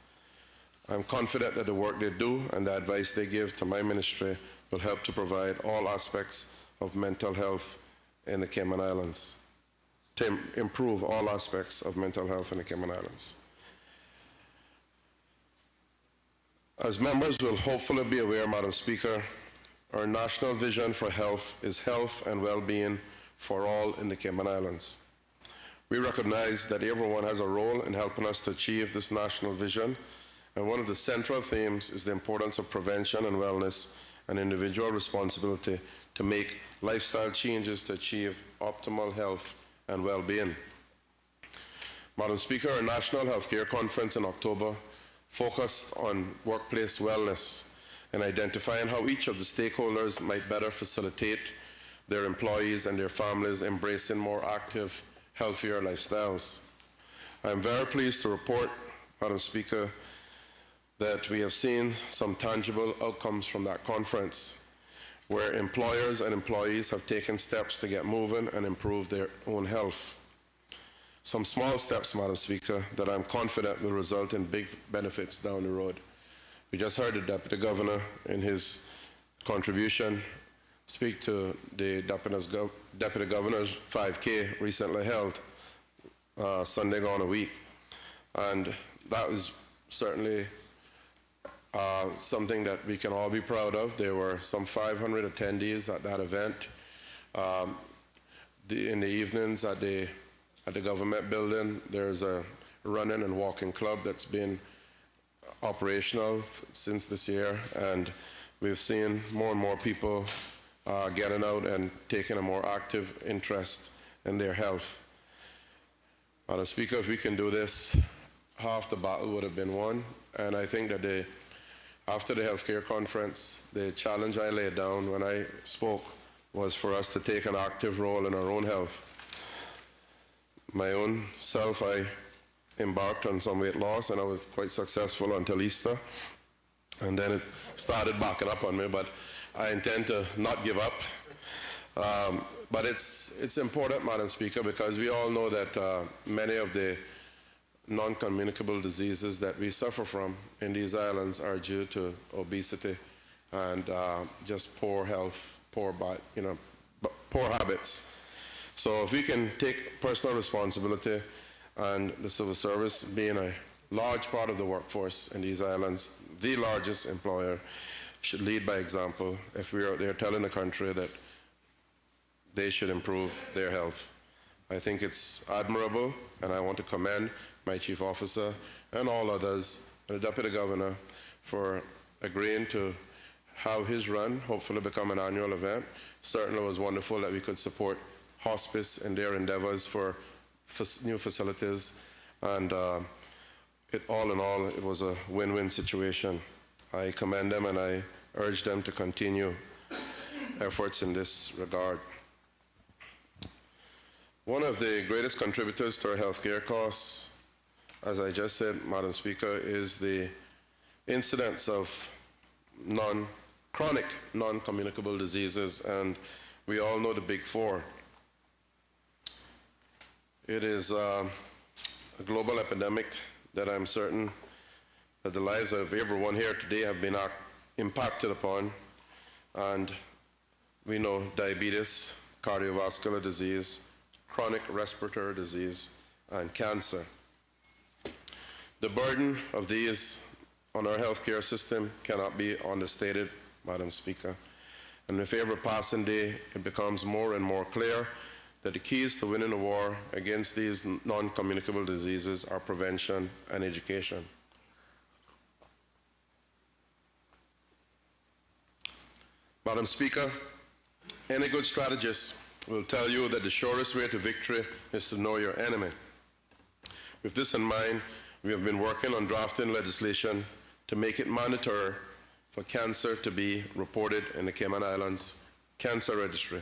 I'm confident that the work they do and the advice they give to my ministry will help to provide all aspects of mental health in the Cayman Islands, to improve all aspects of mental health in the Cayman Islands. As members will hopefully be aware, Madam Speaker, our national vision for health is health and well-being for all in the Cayman Islands. We recognize that everyone has a role in helping us to achieve this national vision, and one of the central themes is the importance of prevention and wellness and individual responsibility to make lifestyle changes to achieve optimal health and well-being. Madam Speaker, our National Healthcare Conference in October focused on workplace wellness, and identifying how each of the stakeholders might better facilitate their employees and their families embracing more active, healthier lifestyles. I am very pleased to report, Madam Speaker, that we have seen some tangible outcomes from that conference, where employers and employees have taken steps to get moving and improve their own health. Some small steps, Madam Speaker, that I'm confident will result in big benefits down the road. We just heard the Deputy Governor in his contribution speak to the Deputy Governor's 5K recently held Sunday gone a week. And that is certainly something that we can all be proud of. There were some 500 attendees at that event. In the evenings at the government building, there's a running and walking club that's been operational since this year, and we've seen more and more people getting out and taking a more active interest in their health. Madam Speaker, if we can do this, half the battle would have been won, and I think that after the healthcare conference, the challenge I laid down when I spoke was for us to take an active role in our own health. My own self, I embarked on some weight loss, and I was quite successful until Easter, and then it started backing up on me, but I intend to not give up. But it's important, Madam Speaker, because we all know that many of the non-communicable diseases that we suffer from in these islands are due to obesity and just poor health, poor habits. So if we can take personal responsibility, and the civil service being a large part of the workforce in these islands, the largest employer, should lead by example if we are out there telling the country that they should improve their health. I think it's admirable, and I want to commend my chief officer and all others, and the Deputy Governor, for agreeing to have his run hopefully become an annual event. Certainly it was wonderful that we could support hospice in their endeavors for new facilities, and all in all, it was a win-win situation. I commend them, and I urge them to continue efforts in this regard. One of the greatest contributors to our healthcare costs, as I just said, Madam Speaker, is the incidence of chronic non-communicable diseases, and we all know the big four. It is a global epidemic that I'm certain that the lives of everyone here today have been impacted upon, and we know diabetes, cardiovascular disease, chronic respiratory disease, and cancer. The burden of these on our healthcare system cannot be understated, Madam Speaker. And with every passing day, it becomes more and more clear that the keys to winning the war against these non-communicable diseases are prevention and education. Madam Speaker, any good strategist will tell you that the surest way to victory is to know your enemy. With this in mind, we have been working on drafting legislation to make it mandatory for cancer to be reported in the Cayman Islands Cancer Registry,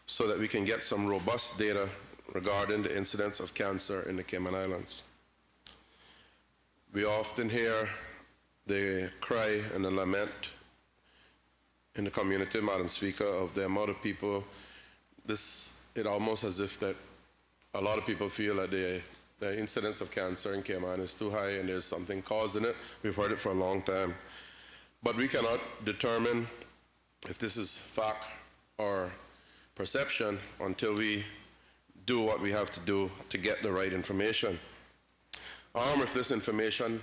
so that we can get some robust data regarding the incidence of cancer in the Cayman Islands. We often hear the cry and the lament in the community, Madam Speaker, of the amount of people. It almost as if that a lot of people feel that the incidence of cancer in Cayman is too high and there's something causing it. We've heard it for a long time. But we cannot determine if this is fact or perception until we do what we have to do to get the right information. Armed with this information,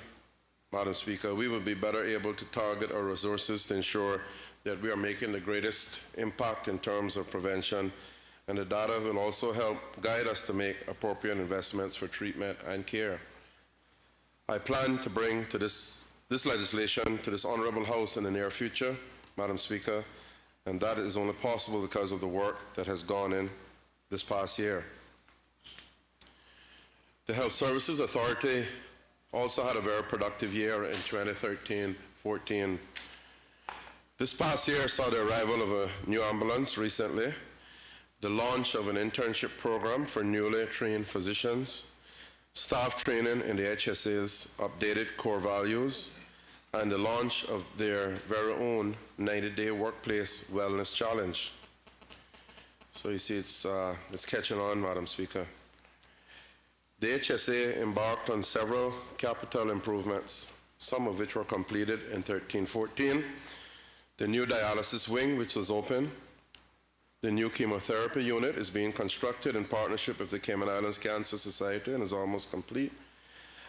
Madam Speaker, we will be better able to target our resources to ensure that we are making the greatest impact in terms of prevention, and the data will also help guide us to make appropriate investments for treatment and care. I plan to bring to this legislation to this Honorable House in the near future, Madam Speaker, and that is only possible because of the work that has gone in this past year. The Health Services Authority also had a very productive year in 2013-14. This past year saw the arrival of a new ambulance recently, the launch of an internship program for newly trained physicians, staff training in the HSA's updated core values, and the launch of their very own 90-day workplace wellness challenge. So you see, it's catching on, Madam Speaker. The HSA embarked on several capital improvements, some of which were completed in 13-14. The new dialysis wing, which was open. The new chemotherapy unit is being constructed in partnership with the Cayman Islands Cancer Society and is almost complete.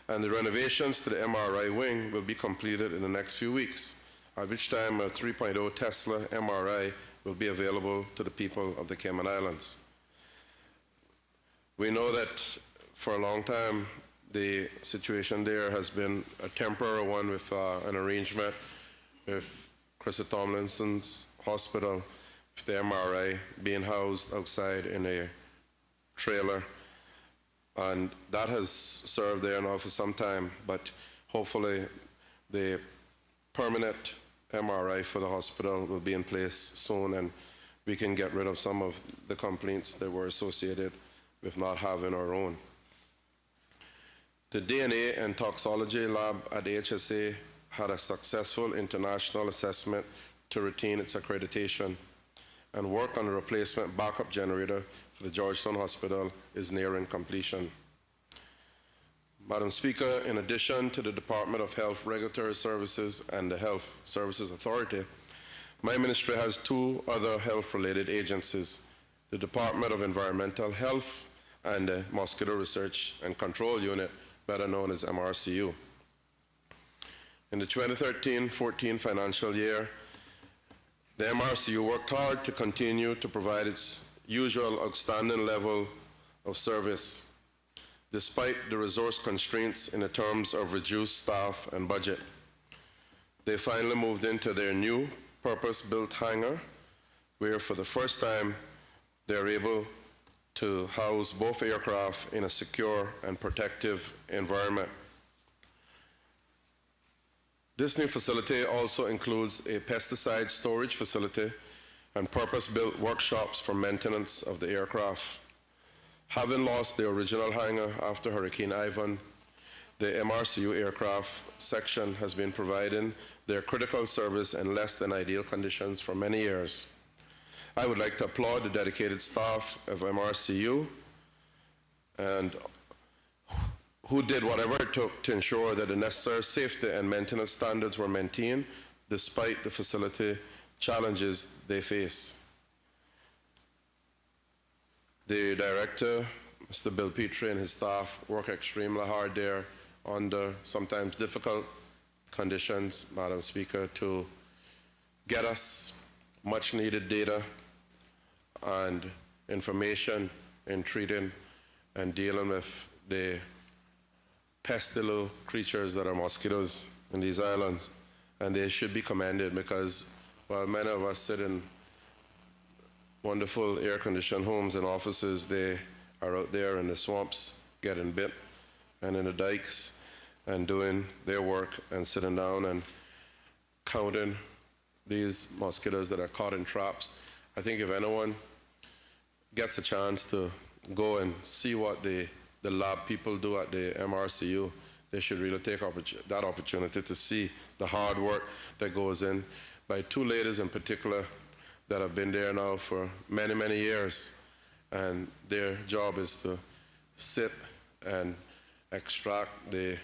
And the renovations to the MRI wing will be completed in the next few weeks, at which time a 3.0 Tesla MRI will be available to the people of the Cayman Islands. We know that for a long time, the situation there has been a temporary one with an arrangement with Chrissy Tomlinson's hospital, with the MRI being housed outside in a trailer. And that has served there now for some time, but hopefully the permanent MRI for the hospital will be in place soon, and we can get rid of some of the complaints that were associated with not having our own. The DNA and toxicology lab at the HSA had a successful international assessment to retain its accreditation, and work on the replacement backup generator for the Georgetown Hospital is nearing completion. Madam Speaker, in addition to the Department of Health Regulatory Services and the Health Services Authority, my ministry has two other health-related agencies, the Department of Environmental Health and the Mosquito Research and Control Unit, better known as MRCU. In the 2013-14 financial year, the MRCU worked hard to continue to provide its usual outstanding level of service, despite the resource constraints in the terms of reduced staff and budget. They finally moved into their new purpose-built hangar, where for the first time, they're able to house both aircraft in a secure and protective environment. This new facility also includes a pesticide storage facility and purpose-built workshops for maintenance of the aircraft. Having lost the original hangar after Hurricane Ivan, the MRCU aircraft section has been providing their critical service in less than ideal conditions for many years. I would like to applaud the dedicated staff of MRCU and who did whatever it took to ensure that the necessary safety and maintenance standards were maintained despite the facility challenges they face. The director, Mr. Bill Petrie, and his staff work extremely hard there under sometimes difficult conditions, Madam Speaker, to get us much needed data and information in treating and dealing with the pesky little creatures that are mosquitoes in these islands. And they should be commended because while many of us sit in wonderful air-conditioned homes and offices, they are out there in the swamps getting bit and in the dikes and doing their work and sitting down and counting these mosquitoes that are caught in traps. I think if anyone gets a chance to go and see what the lab people do at the MRCU, they should really take that opportunity to see the hard work that goes in by two ladies in particular that have been there now for many, many years. And their job is to sit and extract the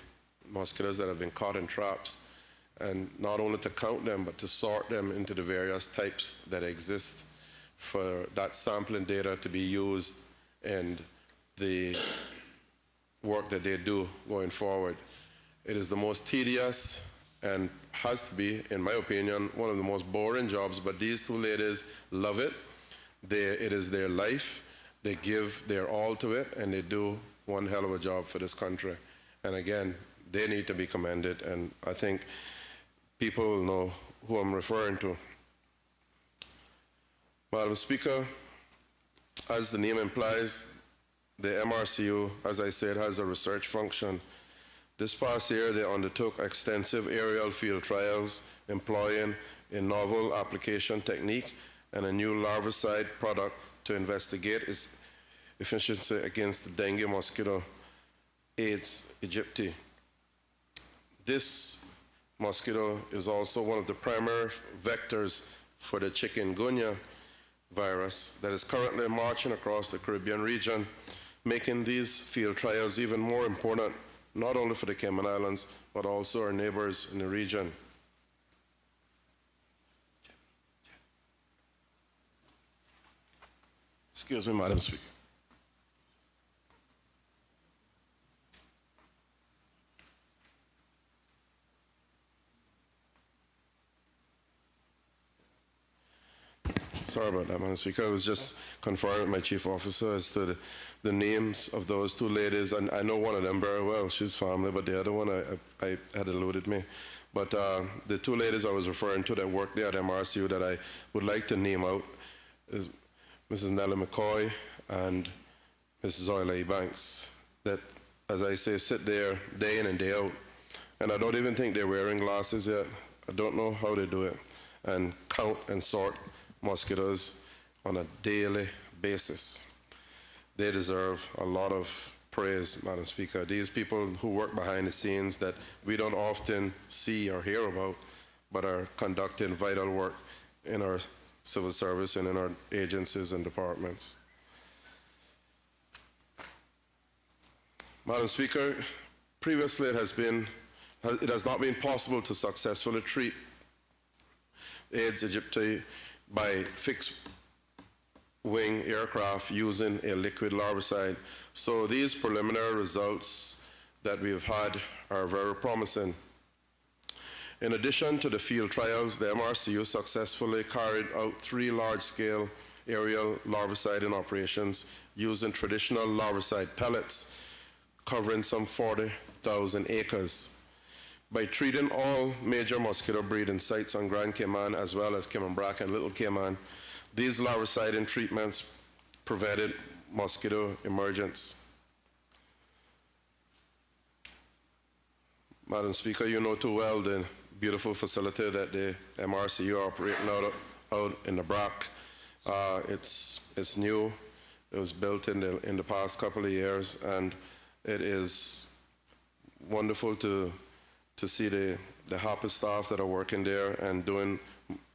mosquitoes that have been caught in traps, and not only to count them, but to sort them into the various types that exist for that sampling data to be used in the work that they do going forward. It is the most tedious and has to be, in my opinion, one of the most boring jobs, but these two ladies love it. It is their life. They give their all to it, and they do one hell of a job for this country. And again, they need to be commended, and I think people will know who I'm referring to. Madam Speaker, as the name implies, the MRCU, as I said, has a research function. This past year, they undertook extensive aerial field trials employing a novel application technique and a new larvicide product to investigate its efficiency against the dengue mosquito Aedes aegypti. This mosquito is also one of the primary vectors for the chikungunya virus that is currently marching across the Caribbean region, making these field trials even more important, not only for the Cayman Islands, but also our neighbors in the region. Excuse me, Madam Speaker. Sorry about that, Madam Speaker. I was just conferring with my chief officer as to the names of those two ladies, and I know one of them very well. She's family, but the other one I had eluded me. But the two ladies I was referring to that work there at MRCU that I would like to name out is Mrs. Nellie McCoy and Mrs. Oila Banks, that, as I say, sit there day in and day out. And I don't even think they're wearing glasses yet. I don't know how they do it. And count and sort mosquitoes on a daily basis. They deserve a lot of praise, Madam Speaker. These people who work behind the scenes that we don't often see or hear about, but are conducting vital work in our civil service and in our agencies and departments. Madam Speaker, previously it has not been possible to successfully treat Aedes aegypti by fixed-wing aircraft using a liquid larvicide. So these preliminary results that we've had are very promising. In addition to the field trials, the MRCU successfully carried out 3 large-scale aerial larviciding operations using traditional larvicide pellets covering some 40,000 acres. By treating all major mosquito breeding sites on Grand Cayman as well as Cayman Brac and Little Cayman, these larviciding treatments prevented mosquito emergence. Madam Speaker, you know too well the beautiful facility that the MRCU are operating out in the Brac. It's new. It was built in the past couple of years, and it is wonderful to see the happy staff that are working there and doing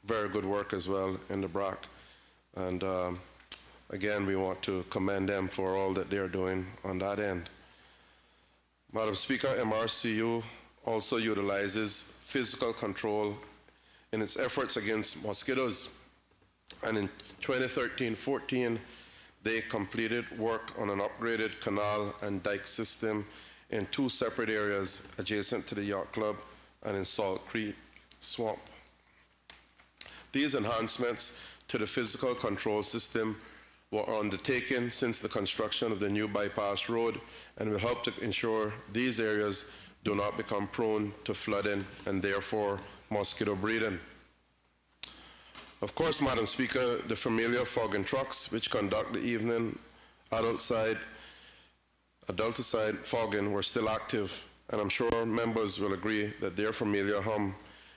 very good work as well in the Brac. And again, we want to commend them for all that they're doing on that end. Madam Speaker, MRCU also utilizes physical control in its efforts against mosquitoes. And in 2013-14, they completed work on an upgraded canal and dike system in 2 separate areas adjacent to the yacht club and in Salt Creek Swamp. These enhancements to the physical control system were undertaken since the construction of the new bypass road and will help to ensure these areas do not become prone to flooding and therefore mosquito breeding. Of course, Madam Speaker, the familiar fogging trucks which conduct the evening adulticide fogging were still active, and I'm sure members will agree that their familiar hum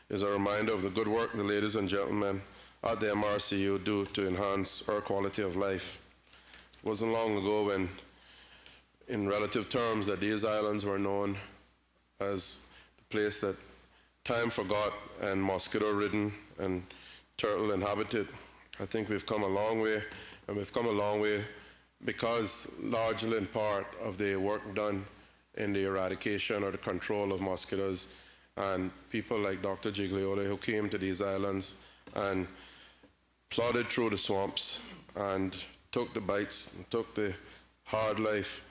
is a reminder of the good work the ladies and gentlemen at the MRCU do to enhance our quality of life. It wasn't long ago when, in relative terms, that these islands were known as the place that time forgot and mosquito-ridden and turtle-inhabited. I think we've come a long way, and we've come a long way because largely in part of the work done in the eradication or the control of mosquitoes, and people like Dr. Gigliola who came to these islands and plodded through the swamps and took the bites and took the hard life,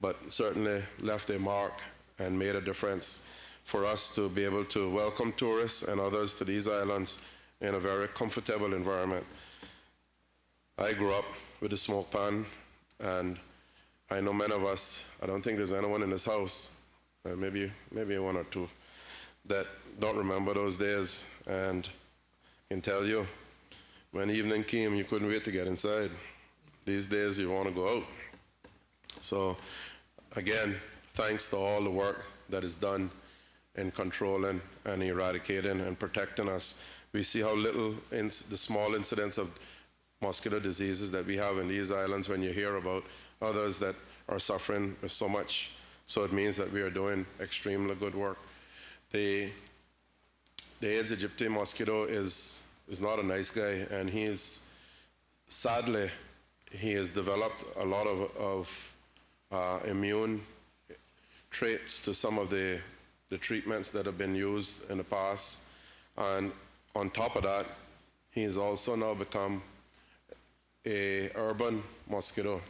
but certainly left a mark and made a difference for us to be able to welcome tourists and others to these islands in a very comfortable environment. I grew up with a smoke pan, and I know many of us, I don't think there's anyone in this house, maybe one or two, that don't remember those days, and can tell you, when evening came, you couldn't wait to get inside. These days, you want to go out. So, again, thanks to all the work that is done in controlling and eradicating and protecting us. we see how little the small incidence of mosquito diseases that we have in these islands when you hear about others that are suffering so much. So it means that we are doing extremely good work. The Aedes aegypti mosquito is not a nice guy, and sadly, he has developed a lot of immune traits to some of the treatments that have been used in the past. And on top of that, he has also now become a urban mosquito,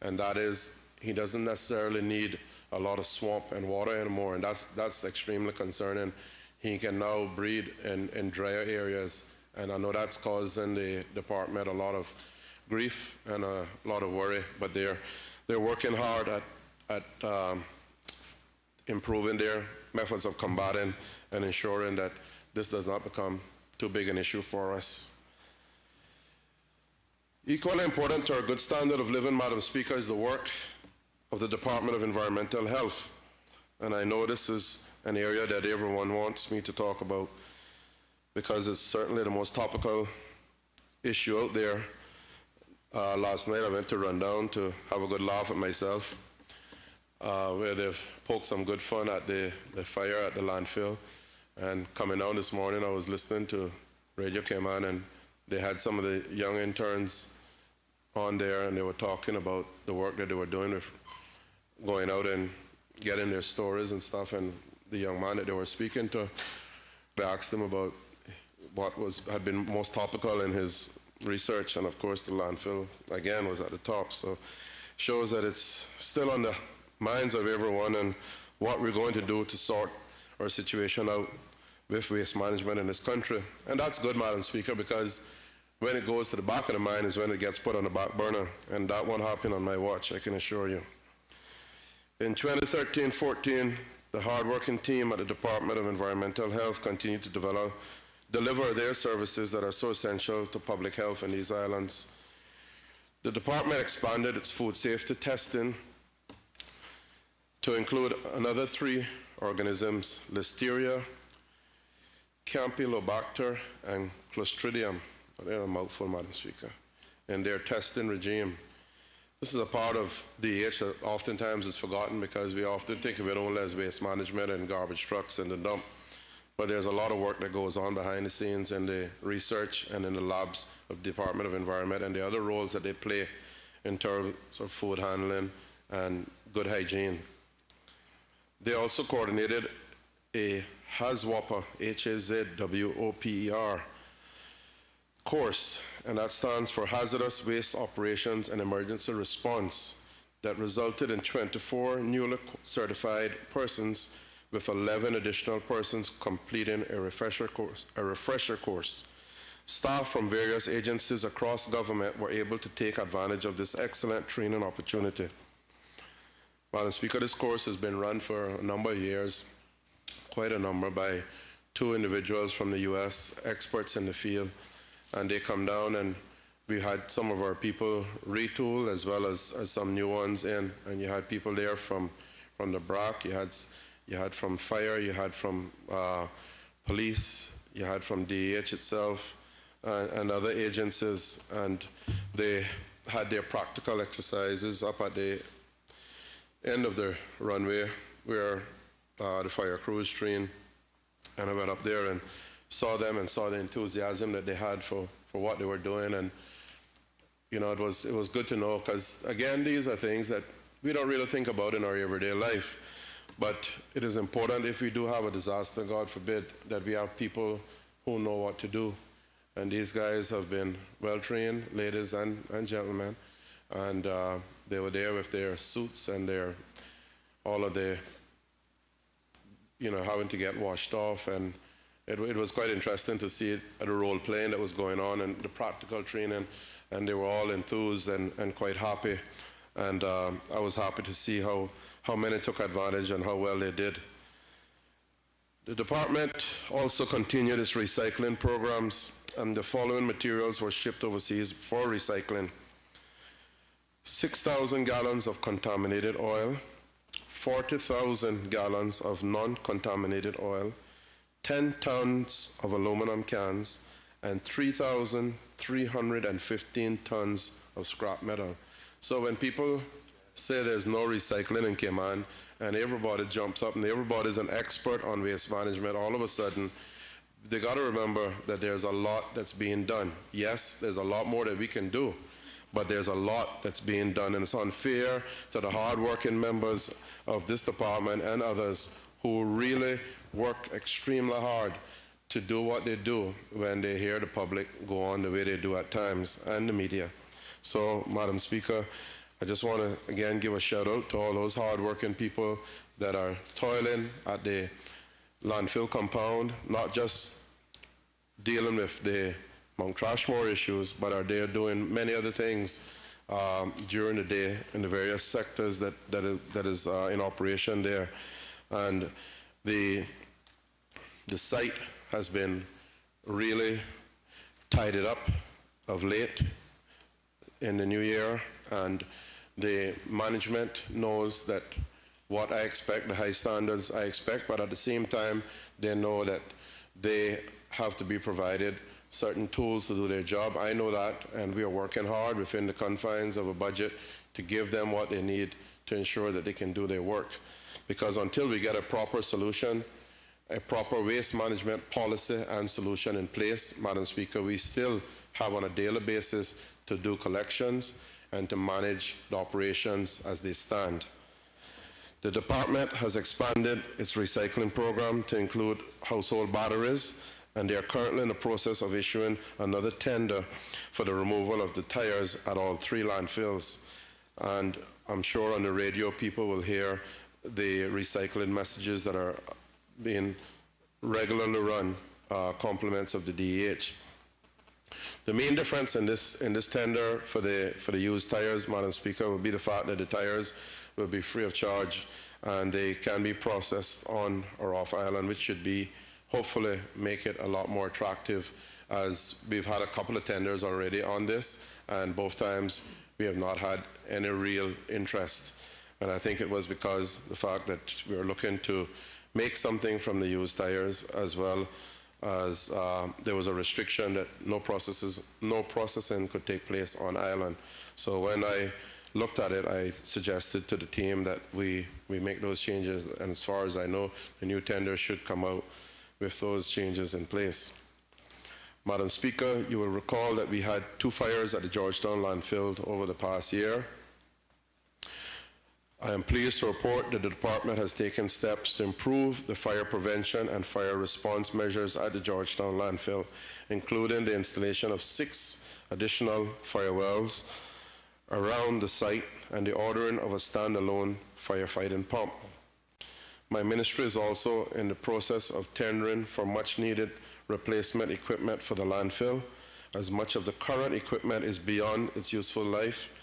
and that is, he doesn't necessarily need a lot of swamp and water anymore, and that's extremely concerning. He can now breed in drier areas, and I know that's causing the department a lot of grief and a lot of worry, but they're working hard at improving their methods of combating and ensuring that this does not become too big an issue for us. Equally important to our good standard of living, Madam Speaker, is the work of the Department of Environmental Health. And I know this is an area that everyone wants me to talk about because it's certainly the most topical issue out there. Last night I went to run down to have a good laugh at myself, where they've poked some good fun at the fire at the landfill. And coming down this morning, I was listening to Radio Cayman, and they had some of the young interns on there, and they were talking about the work that they were doing with going out and getting their stories and stuff. And the young man that they were speaking to, they asked him about what had been most topical in his research, and of course the landfill again was at the top. So shows that it's still on the minds of everyone, and what we're going to do to sort our situation out with waste management in this country. And that's good, Madam Speaker, because when it goes to the back of the mind is when it gets put on the back burner, and that won't happen on my watch, I can assure you. In 2013-14, the hard-working team at the Department of Environmental Health continued to deliver their services that are so essential to public health in these islands. The department expanded its food safety testing to include another 3 organisms: Listeria, Campylobacter, and Clostridium. They're a mouthful, Madam Speaker, in their testing regime. This is a part of DH that oftentimes is forgotten because we often think of it only as waste management and garbage trucks and the dump. But there's a lot of work that goes on behind the scenes in the research and in the labs of the Department of Environment and the other roles that they play in terms of food handling and good hygiene. They also coordinated a HAZWOPER, HAZWOPER course, and that stands for Hazardous Waste Operations and Emergency Response, that resulted in 24 newly certified persons with 11 additional persons completing a refresher course. Staff from various agencies across government were able to take advantage of this excellent training opportunity. Madam Speaker, this course has been run for a number of years, quite a number, by 2 individuals from the US, experts in the field, and they come down, and we had some of our people retool as well as some new ones in, and you had people there from the BRAC, you had from fire, you had from police, you had from DEH itself, and other agencies, and they had their practical exercises up at the end of the runway where the fire crews trained, and I went up there and saw them and saw the enthusiasm that they had for what they were doing. And you know, it was good to know, because again, these are things that we don't really think about in our everyday life, but it is important if we do have a disaster, God forbid, that we have people who know what to do. And these guys have been well trained, ladies and gentlemen, and they were there with their suits and all of the, you know, having to get washed off, and it was quite interesting to see the role playing that was going on and the practical training, and they were all enthused and quite happy, and I was happy to see how many took advantage and how well they did. The department also continued its recycling programs, and the following materials were shipped overseas for recycling: 6,000 gallons of contaminated oil, 40,000 gallons of non-contaminated oil, 10 tons of aluminum cans, and 3,315 tons of scrap metal. So when people say there's no recycling in Cayman, and everybody jumps up and everybody's an expert on waste management, all of a sudden, they got to remember that there's a lot that's being done. Yes, there's a lot more that we can do, but there's a lot that's being done, and it's unfair to the hardworking members of this department and others who really work extremely hard to do what they do when they hear the public go on the way they do at times, and the media. So, Madam Speaker, I just want to again give a shout out to all those hardworking people that are toiling at the landfill compound, not just dealing with the Mount Trashmore issues, but are there doing many other things during the day in the various sectors that is in operation there. And the site has been really tidied up of late in the new year, and the management knows that what I expect, the high standards I expect, but at the same time, they know that they have to be provided certain tools to do their job. I know that, and we are working hard within the confines of a budget to give them what they need to ensure that they can do their work. Because until we get a proper solution, a proper waste management policy and solution in place, Madam Speaker, we still have on a daily basis to do collections and to manage the operations as they stand. The department has expanded its recycling program to include household batteries, and they are currently in the process of issuing another tender for the removal of the tires at all 3 landfills. And I'm sure on the radio people will hear the recycling messages that are being regularly run, compliments of the DEH. The main difference in this tender for the used tires, Madam Speaker, will be the fact that the tires will be free of charge and they can be processed on or off island, which should be hopefully make it a lot more attractive, as we've had a couple of tenders already on this, and both times we have not had any real interest. And I think it was because the fact that we were looking to make something from the used tires, as well as there was a restriction that no processing could take place on island. So when I looked at it, I suggested to the team that we make those changes, and as far as I know, the new tender should come out with those changes in place. Madam Speaker, you will recall that we had 2 fires at the Georgetown landfill over the past year. I am pleased to report that the department has taken steps to improve the fire prevention and fire response measures at the Georgetown landfill, including the installation of 6 additional fire wells around the site and the ordering of a standalone firefighting pump. My ministry is also in the process of tendering for much-needed replacement equipment for the landfill, as much of the current equipment is beyond its useful life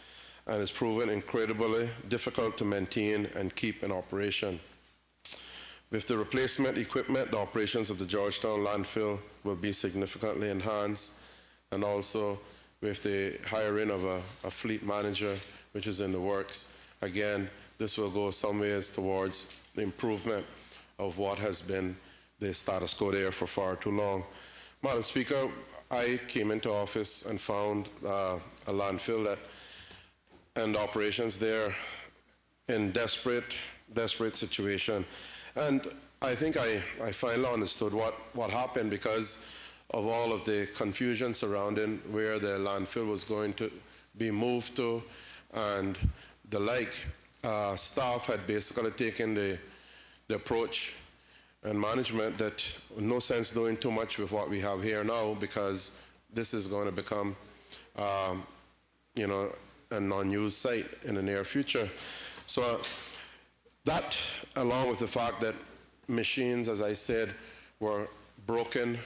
and is proven incredibly difficult to maintain and keep in operation. With the replacement equipment, the operations of the Georgetown landfill will be significantly enhanced, and also with the hiring of a fleet manager, which is in the works. Again, this will go some ways towards the improvement of what has been the status quo there for far too long. Madam Speaker, I came into office and found a landfill that and operations there in desperate situation. And I think I finally understood what happened because of all of the confusion surrounding where the landfill was going to be moved to and the like. Staff had basically taken the approach and management that no sense doing too much with what we have here now, because this is going to become, a non-used site in the near future. So that, along with the fact that machines, as I said, were broken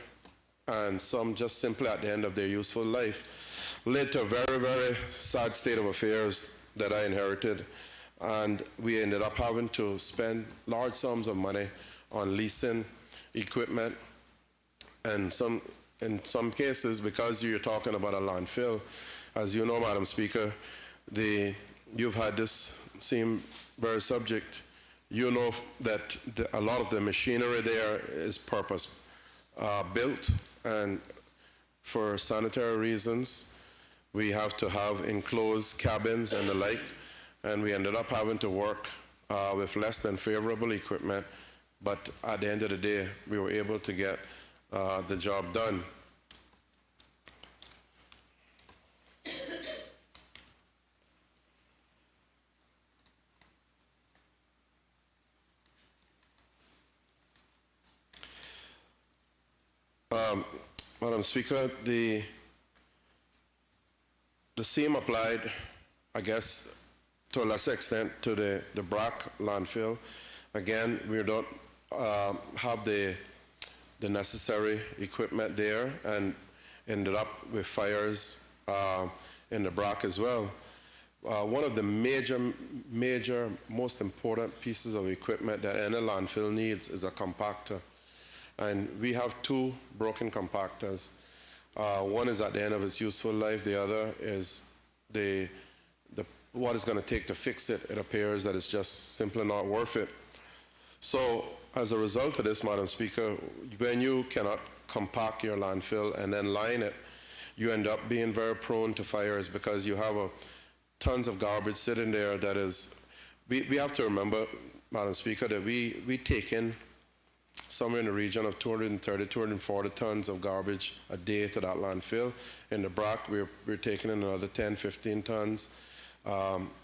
and some just simply at the end of their useful life, led to a very, very sad state of affairs that I inherited. And we ended up having to spend large sums of money on leasing equipment. And in some cases, because you're talking about a landfill, as you know, Madam Speaker, you've had this same very subject. You know that a lot of the machinery there is built, and for sanitary reasons, we have to have enclosed cabins and the like, and we ended up having to work with less than favorable equipment, but at the end of the day, we were able to get the job done. Madam Speaker, the same applied, I guess, to a lesser extent to the BRAC landfill. Again, we don't have the necessary equipment there, and ended up with fires in the BRAC as well. One of the major, most important pieces of equipment that any landfill needs is a compactor. And we have two broken compactors. One is at the end of its useful life. The other is what it's going to take to fix it. It appears that it's just simply not worth it. So as a result of this, Madam Speaker, when you cannot compact your landfill and then line it, you end up being very prone to fires because you have tons of garbage sitting there that is, we have to remember, Madam Speaker, that we take in somewhere in the region of 230, 240 tons of garbage a day to that landfill. In the BRAC, we're taking in another 10, 15 tons.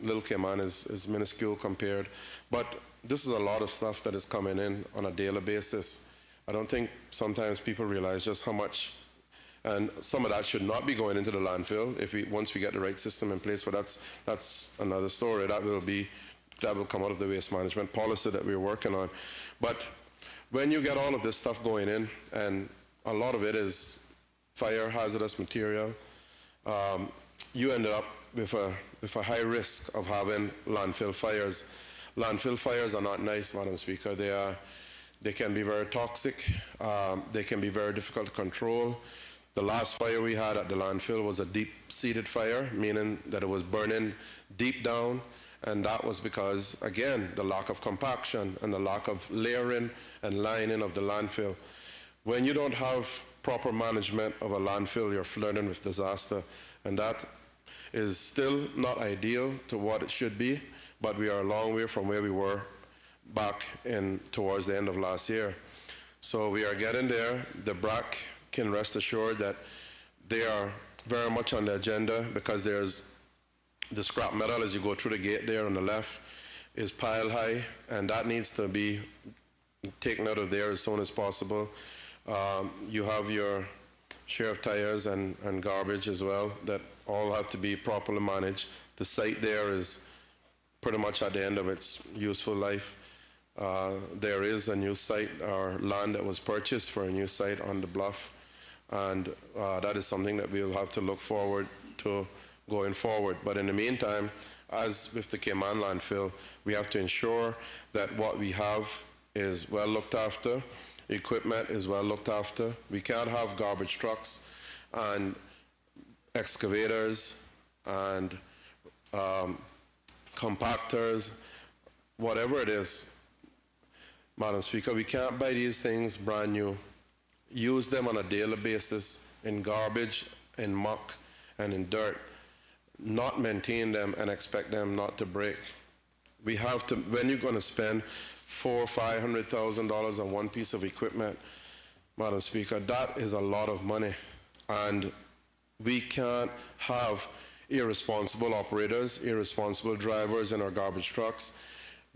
Little Cayman is minuscule compared. But this is a lot of stuff that is coming in on a daily basis. I don't think sometimes people realize just how much, and some of that should not be going into the landfill once we get the right system in place, but that's another story. That will come out of the waste management policy that we're working on. But when you get all of this stuff going in, and a lot of it is fire hazardous material, you end up with a high risk of having landfill fires. Landfill fires are not nice, Madam Speaker. They can be very toxic. They can be very difficult to control. The last fire we had at the landfill was a deep-seated fire, meaning that it was burning deep down, and that was because, again, the lack of compaction and the lack of layering and lining of the landfill. When you don't have proper management of a landfill, you're flirting with disaster, and that is still not ideal to what it should be, but we are a long way from where we were back towards the end of last year. So we are getting there. The BRAC can rest assured that they are very much on the agenda, because there's the scrap metal as you go through the gate there on the left is pile high, and that needs to be taken out of there as soon as possible. You have your share of tires and garbage as well that all have to be properly managed. The site there is pretty much at the end of its useful life. There is a new site or land that was purchased for a new site on the bluff, and that is something that we'll have to look forward to going forward. But in the meantime, as with the Cayman landfill, we have to ensure that what we have is well looked after, equipment is well looked after. We can't have garbage trucks and excavators and compactors, whatever it is, Madam Speaker, we can't buy these things brand new, use them on a daily basis in garbage, in muck, and in dirt, not maintain them and expect them not to break. We have to, when you're going to spend $400,000 or $500,000 on one piece of equipment, Madam Speaker, that is a lot of money. And we can't have irresponsible operators, irresponsible drivers in our garbage trucks.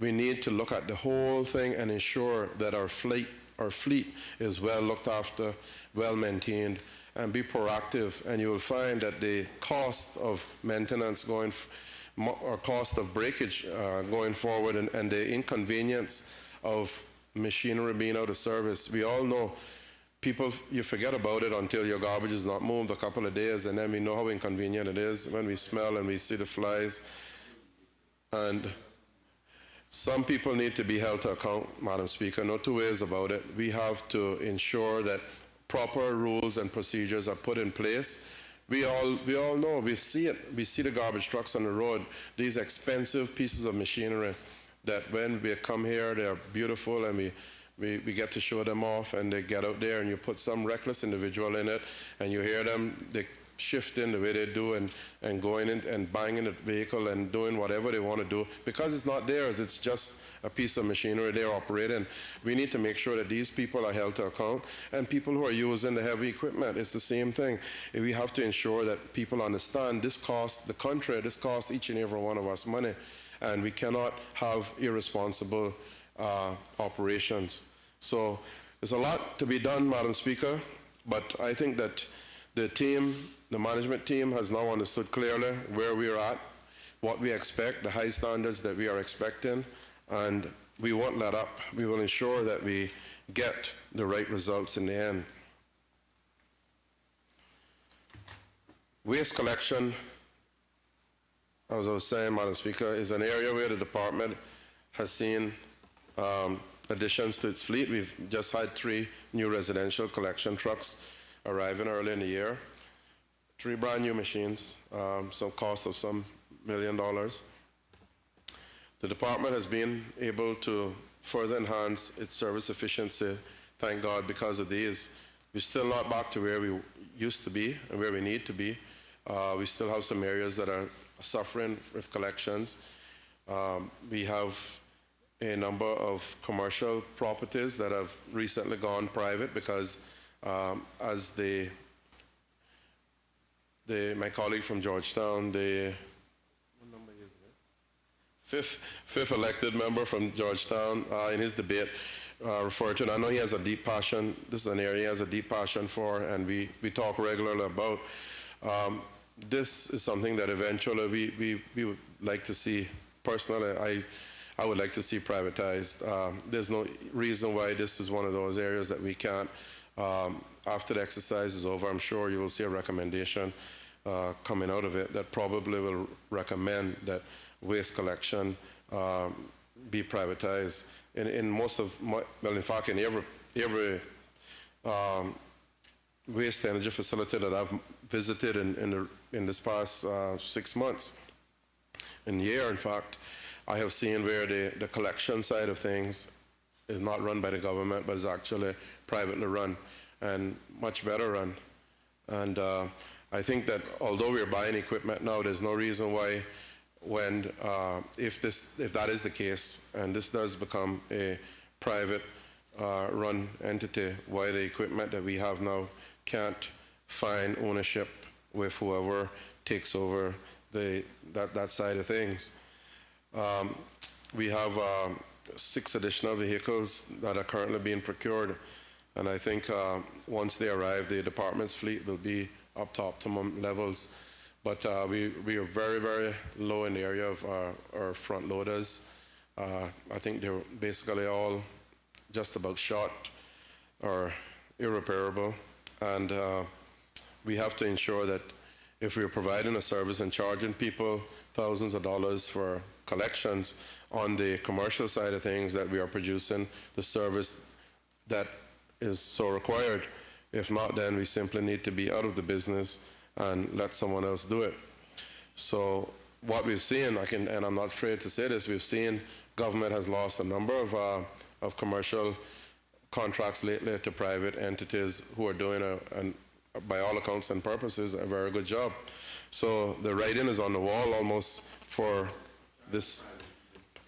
We need to look at the whole thing and ensure that our fleet is well looked after, well maintained, and be proactive. And you will find that the cost of maintenance or cost of breakage going forward, and the inconvenience of machinery being out of service, we all know. People, you forget about it until your garbage is not moved a couple of days, and then we know how inconvenient it is when we smell and we see the flies. And some people need to be held to account, Madam Speaker, no two ways about it. We have to ensure that proper rules and procedures are put in place. We all know, we see it. We see the garbage trucks on the road, these expensive pieces of machinery that when we come here, they're beautiful, and we get to show them off, and they get out there, and you put some reckless individual in it, and you hear them, they shifting the way they do, and going in and buying in the vehicle and doing whatever they want to do, because it's not theirs, it's just a piece of machinery they're operating. We need to make sure that these people are held to account, and people who are using the heavy equipment, it's the same thing. We have to ensure that people understand this costs the country, this costs each and every one of us money, and we cannot have irresponsible operations. So there's a lot to be done, Madam Speaker, but I think that the team, the management team, has now understood clearly where we're at, what we expect, the high standards that we are expecting, and we won't let up. We will ensure that we get the right results in the end. Waste collection, as I was saying, Madam Speaker, is an area where the department has seen additions to its fleet. We've just had 3 new residential collection trucks arriving early in the year. 3 brand new machines, some cost of some $1 million. The department has been able to further enhance its service efficiency, thank God, because of these. We're still not back to where we used to be and where we need to be. We still have some areas that are suffering with collections. We have a number of commercial properties that have recently gone private because as my colleague from Georgetown, the fifth elected member from Georgetown, in his debate, referred to, and I know he has a deep passion, this is an area he has a deep passion for, and we talk regularly about. This is something that eventually we would like to see, personally, I would like to see privatized. There's no reason why this is one of those areas that we can't. After the exercise is over, I'm sure you will see a recommendation coming out of it that probably will recommend that waste collection be privatized. In most of, well, in fact, in every waste energy facility that I've visited in this past 6 months, in the year, in fact, I have seen where the collection side of things is not run by the government, but is actually privately run and much better run. And I think that although we're buying equipment now, there's no reason why if that is the case, and this does become a private run entity, why the equipment that we have now can't find ownership with whoever takes over that side of things. We have 6 additional vehicles that are currently being procured, and I think once they arrive, the department's fleet will be up to optimum levels. But we are very, very low in the area of our front loaders. I think they're basically all just about shot or irreparable, and we have to ensure that if we're providing a service and charging people thousands of dollars for collections on the commercial side of things, that we are producing the service that is so required. If not, then we simply need to be out of the business and let someone else do it. So what we've seen, and I'm not afraid to say this, we've seen government has lost a number of commercial contracts lately to private entities who are doing, by all accounts and purposes, a very good job. So the writing is on the wall almost for this.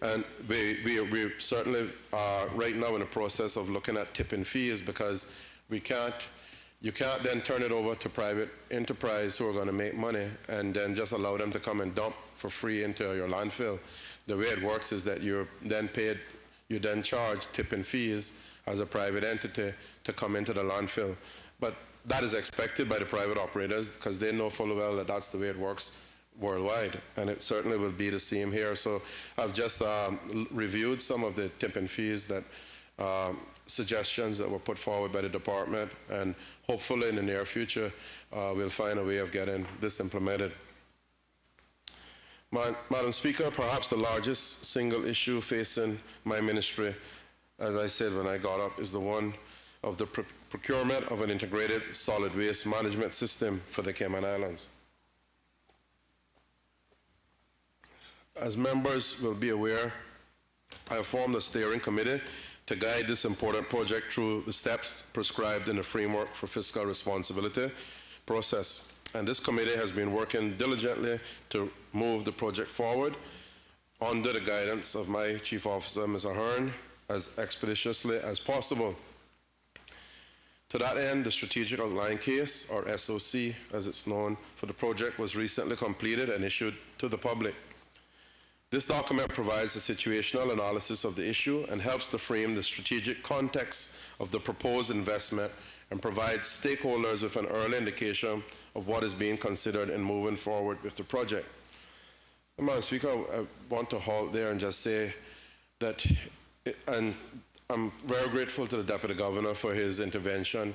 And we certainly are right now in the process of looking at tipping fees, because you can't then turn it over to private enterprise who are going to make money and then just allow them to come and dump for free into your landfill. The way it works is that you then charge tipping fees as a private entity to come into the landfill. But that is expected by the private operators because they know full well that that's the way it works worldwide, and it certainly will be the same here. So I've just reviewed some of the tipping fees that suggestions that were put forward by the department, and hopefully in the near future we'll find a way of getting this implemented. Madam Speaker, perhaps the largest single issue facing my ministry, as I said when I got up, is the one of the procurement of an integrated solid waste management system for the Cayman Islands. As members will be aware, I have formed a steering committee to guide this important project through the steps prescribed in the framework for fiscal responsibility process. And this committee has been working diligently to move the project forward under the guidance of my Chief Officer, Mr. Hearn, as expeditiously as possible. To that end, the Strategic Outline Case, or SOC as it's known, for the project was recently completed and issued to the public. This document provides a situational analysis of the issue and helps to frame the strategic context of the proposed investment and provides stakeholders with an early indication of what is being considered in moving forward with the project. Madam Speaker, I want to halt there and just say that, and I'm very grateful to the Deputy Governor for his intervention,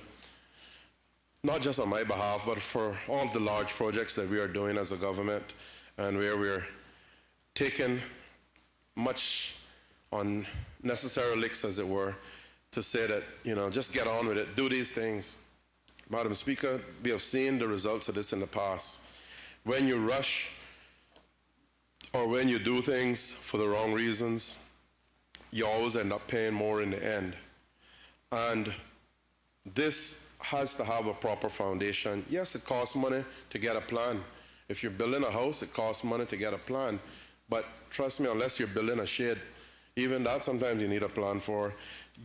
not just on my behalf, but for all the large projects that we are doing as a government and where we're taking much unnecessary licks, as it were, to say that, just get on with it, do these things. Madam Speaker, we have seen the results of this in the past. When you rush or when you do things for the wrong reasons, you always end up paying more in the end. And this has to have a proper foundation. Yes, it costs money to get a plan. If you're building a house, it costs money to get a plan. But trust me, unless you're building a shed, even that sometimes you need a plan for.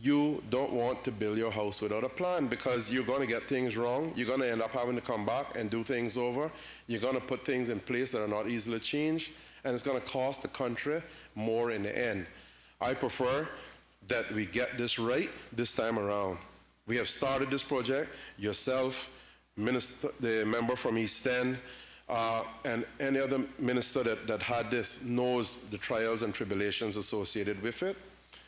You don't want to build your house without a plan because you're going to get things wrong. You're going to end up having to come back and do things over. You're going to put things in place that are not easily changed, and it's going to cost the country more in the end. I prefer that we get this right this time around. We have started this project. Yourself, Minister, the member from East End, and any other minister that had this knows the trials and tribulations associated with it.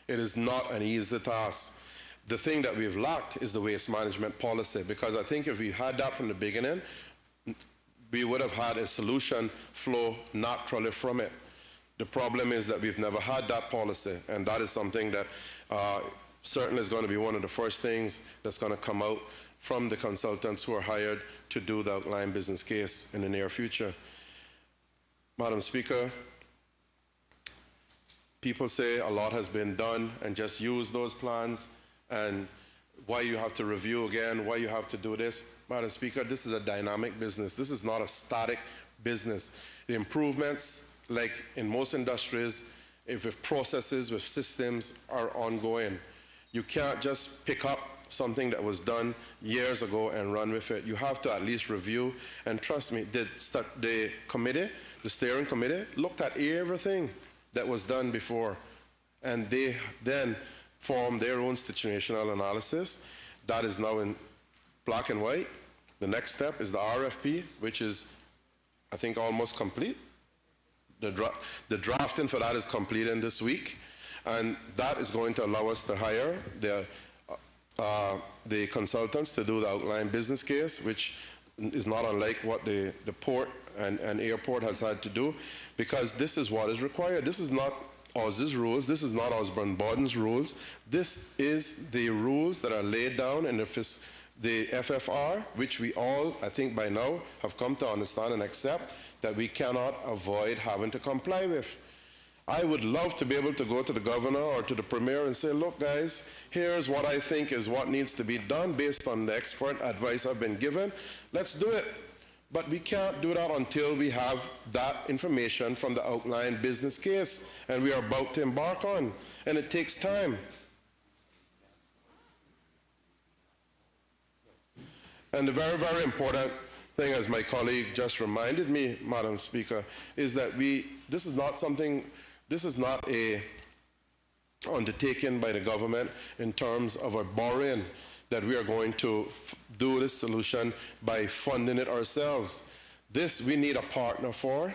It is not an easy task. The thing that we've lacked is the waste management policy, because I think if we had that from the beginning, we would have had a solution flow naturally from it. The problem is that we've never had that policy, and that is something that certainly is going to be one of the first things that's going to come out from the consultants who are hired to do the outline business case in the near future. Madam Speaker, people say a lot has been done and just use those plans, and why you have to review again, why you have to do this. Madam Speaker, this is a dynamic business. This is not a static business. The improvements, like in most industries, with processes, with systems, are ongoing. You can't just pick up something that was done years ago and run with it. You have to at least review, and trust me, the committee, the steering committee, looked at everything that was done before, and they then formed their own situational analysis. That is now in black and white. The next step is the RFP, which is, I think, almost complete. The drafting for that is completing this week, and that is going to allow us to hire the consultants to do the outline business case, which is not unlike what the port and airport has had to do, because this is what is required. This is not Oz's rules. This is not Osborne Borden's rules. This is the rules that are laid down in the FFR, which we all, I think by now, have come to understand and accept that we cannot avoid having to comply with. I would love to be able to go to the governor or to the premier and say, look guys, here's what I think is what needs to be done based on the expert advice I've been given. Let's do it. But we can't do that until we have that information from the outline business case, and we are about to embark on, and it takes time. And the very, very important thing, as my colleague just reminded me, Madam Speaker, is that this is not a undertaking by the government in terms of a borrowing, that we are going to do this solution by funding it ourselves. This we need a partner for,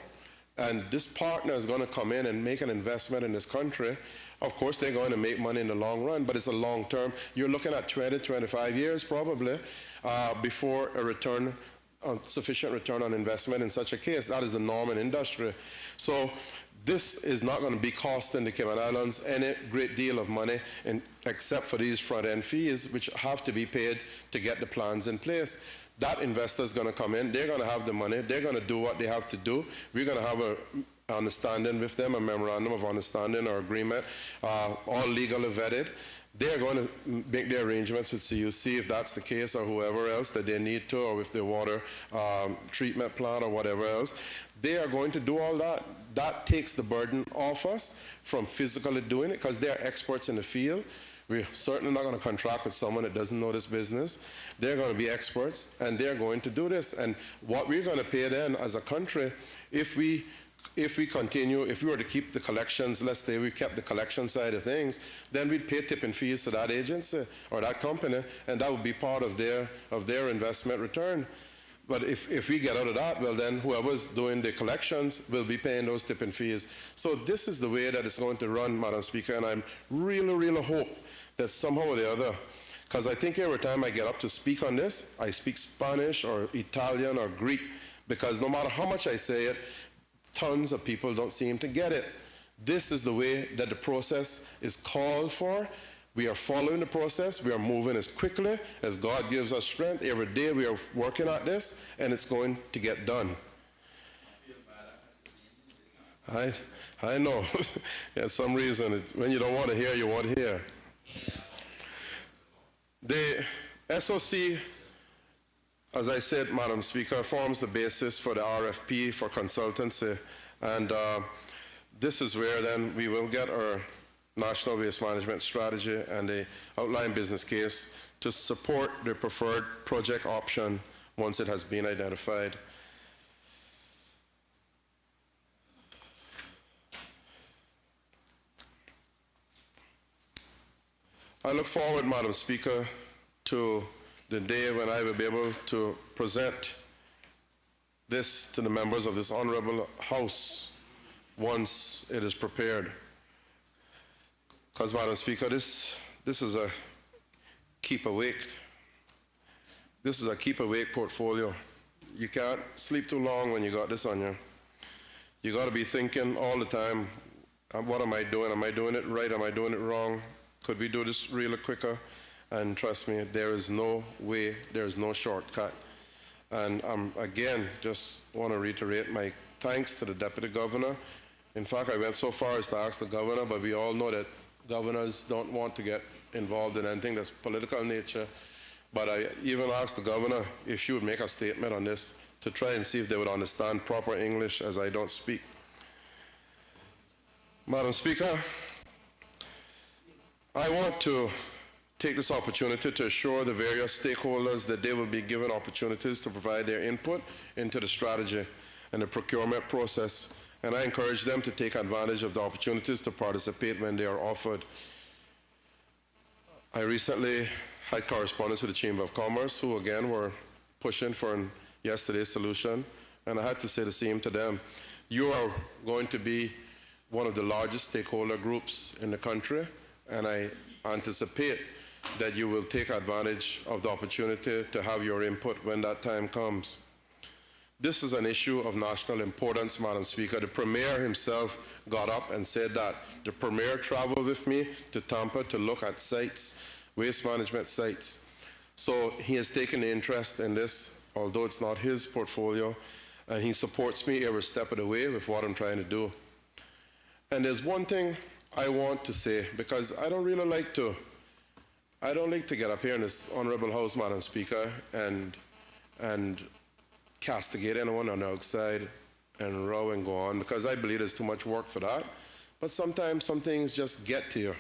and this partner is going to come in and make an investment in this country. Of course, they're going to make money in the long run, but it's a long term. You're looking at 20, 25 years probably before sufficient return on investment in such a case. That is the norm in industry. So this is not going to be costing the Cayman Islands any great deal of money, except for these front-end fees, which have to be paid to get the plans in place. That investor is going to come in. They're going to have the money. They're going to do what they have to do. We're going to have an understanding with them, a memorandum of understanding or agreement, all legally vetted. they're going to make their arrangements with CUC if that's the case, or whoever else that they need to, or with their water treatment plant or whatever else. They are going to do all that. That takes the burden off us from physically doing it, because they're experts in the field. We're certainly not going to contract with someone that doesn't know this business. They're going to be experts, and they're going to do this. And what we're going to pay then as a country, if we continue, if we were to keep the collections, let's say we kept the collection side of things, then we'd pay tipping fees to that agency or that company, and that would be part of their investment return. But if we get out of that, well then whoever's doing the collections will be paying those tipping fees. So this is the way that it's going to run, Madam Speaker, and I'm really hope that somehow or the other, because I think every time I get up to speak on this, I speak Spanish or Italian or Greek, because no matter how much I say it, tons of people don't seem to get it. This is the way that the process is called for. We are following the process. We are moving as quickly as God gives us strength. Every day we are working at this, and it's going to get done. I know. For some reason, when you don't want to hear, you want to hear. The SOC, as I said, Madam Speaker, forms the basis for the RFP for consultancy, and this is where then we will get our National Waste Management Strategy and the outline business case to support the preferred project option once it has been identified. I look forward, Madam Speaker, to the day when I will be able to present this to the members of this honorable House once it is prepared. Because, Madam Speaker, this is a keep awake. This is a keep awake portfolio. You can't sleep too long when you got this on you. You got to be thinking all the time, what am I doing? Am I doing it right? Am I doing it wrong? Could we do this really quicker? And trust me, there is no way, there is no shortcut. And again, just want to reiterate my thanks to the Deputy Governor. In fact, I went so far as to ask the Governor, but we all know that governors don't want to get involved in anything that's political nature. But I even asked the Governor if she would make a statement on this to try and see if they would understand proper English, as I don't speak. Madam Speaker, I want to take this opportunity to assure the various stakeholders that they will be given opportunities to provide their input into the strategy and the procurement process, and I encourage them to take advantage of the opportunities to participate when they are offered. I recently had correspondence with the Chamber of Commerce, who again were pushing for yesterday's solution, and I had to say the same to them. You are going to be one of the largest stakeholder groups in the country, and I anticipate that you will take advantage of the opportunity to have your input when that time comes. This is an issue of national importance, Madam Speaker. The Premier himself got up and said that. The Premier traveled with me to Tampa to look at sites, waste management sites. So he has taken an interest in this, although it's not his portfolio, and he supports me every step of the way with what I'm trying to do. And there's one thing I want to say, because I don't like to get up here in this honorable House, Madam Speaker, and castigate anyone on the outside and row and go on, because I believe there's too much work for that. But sometimes some things just get to you.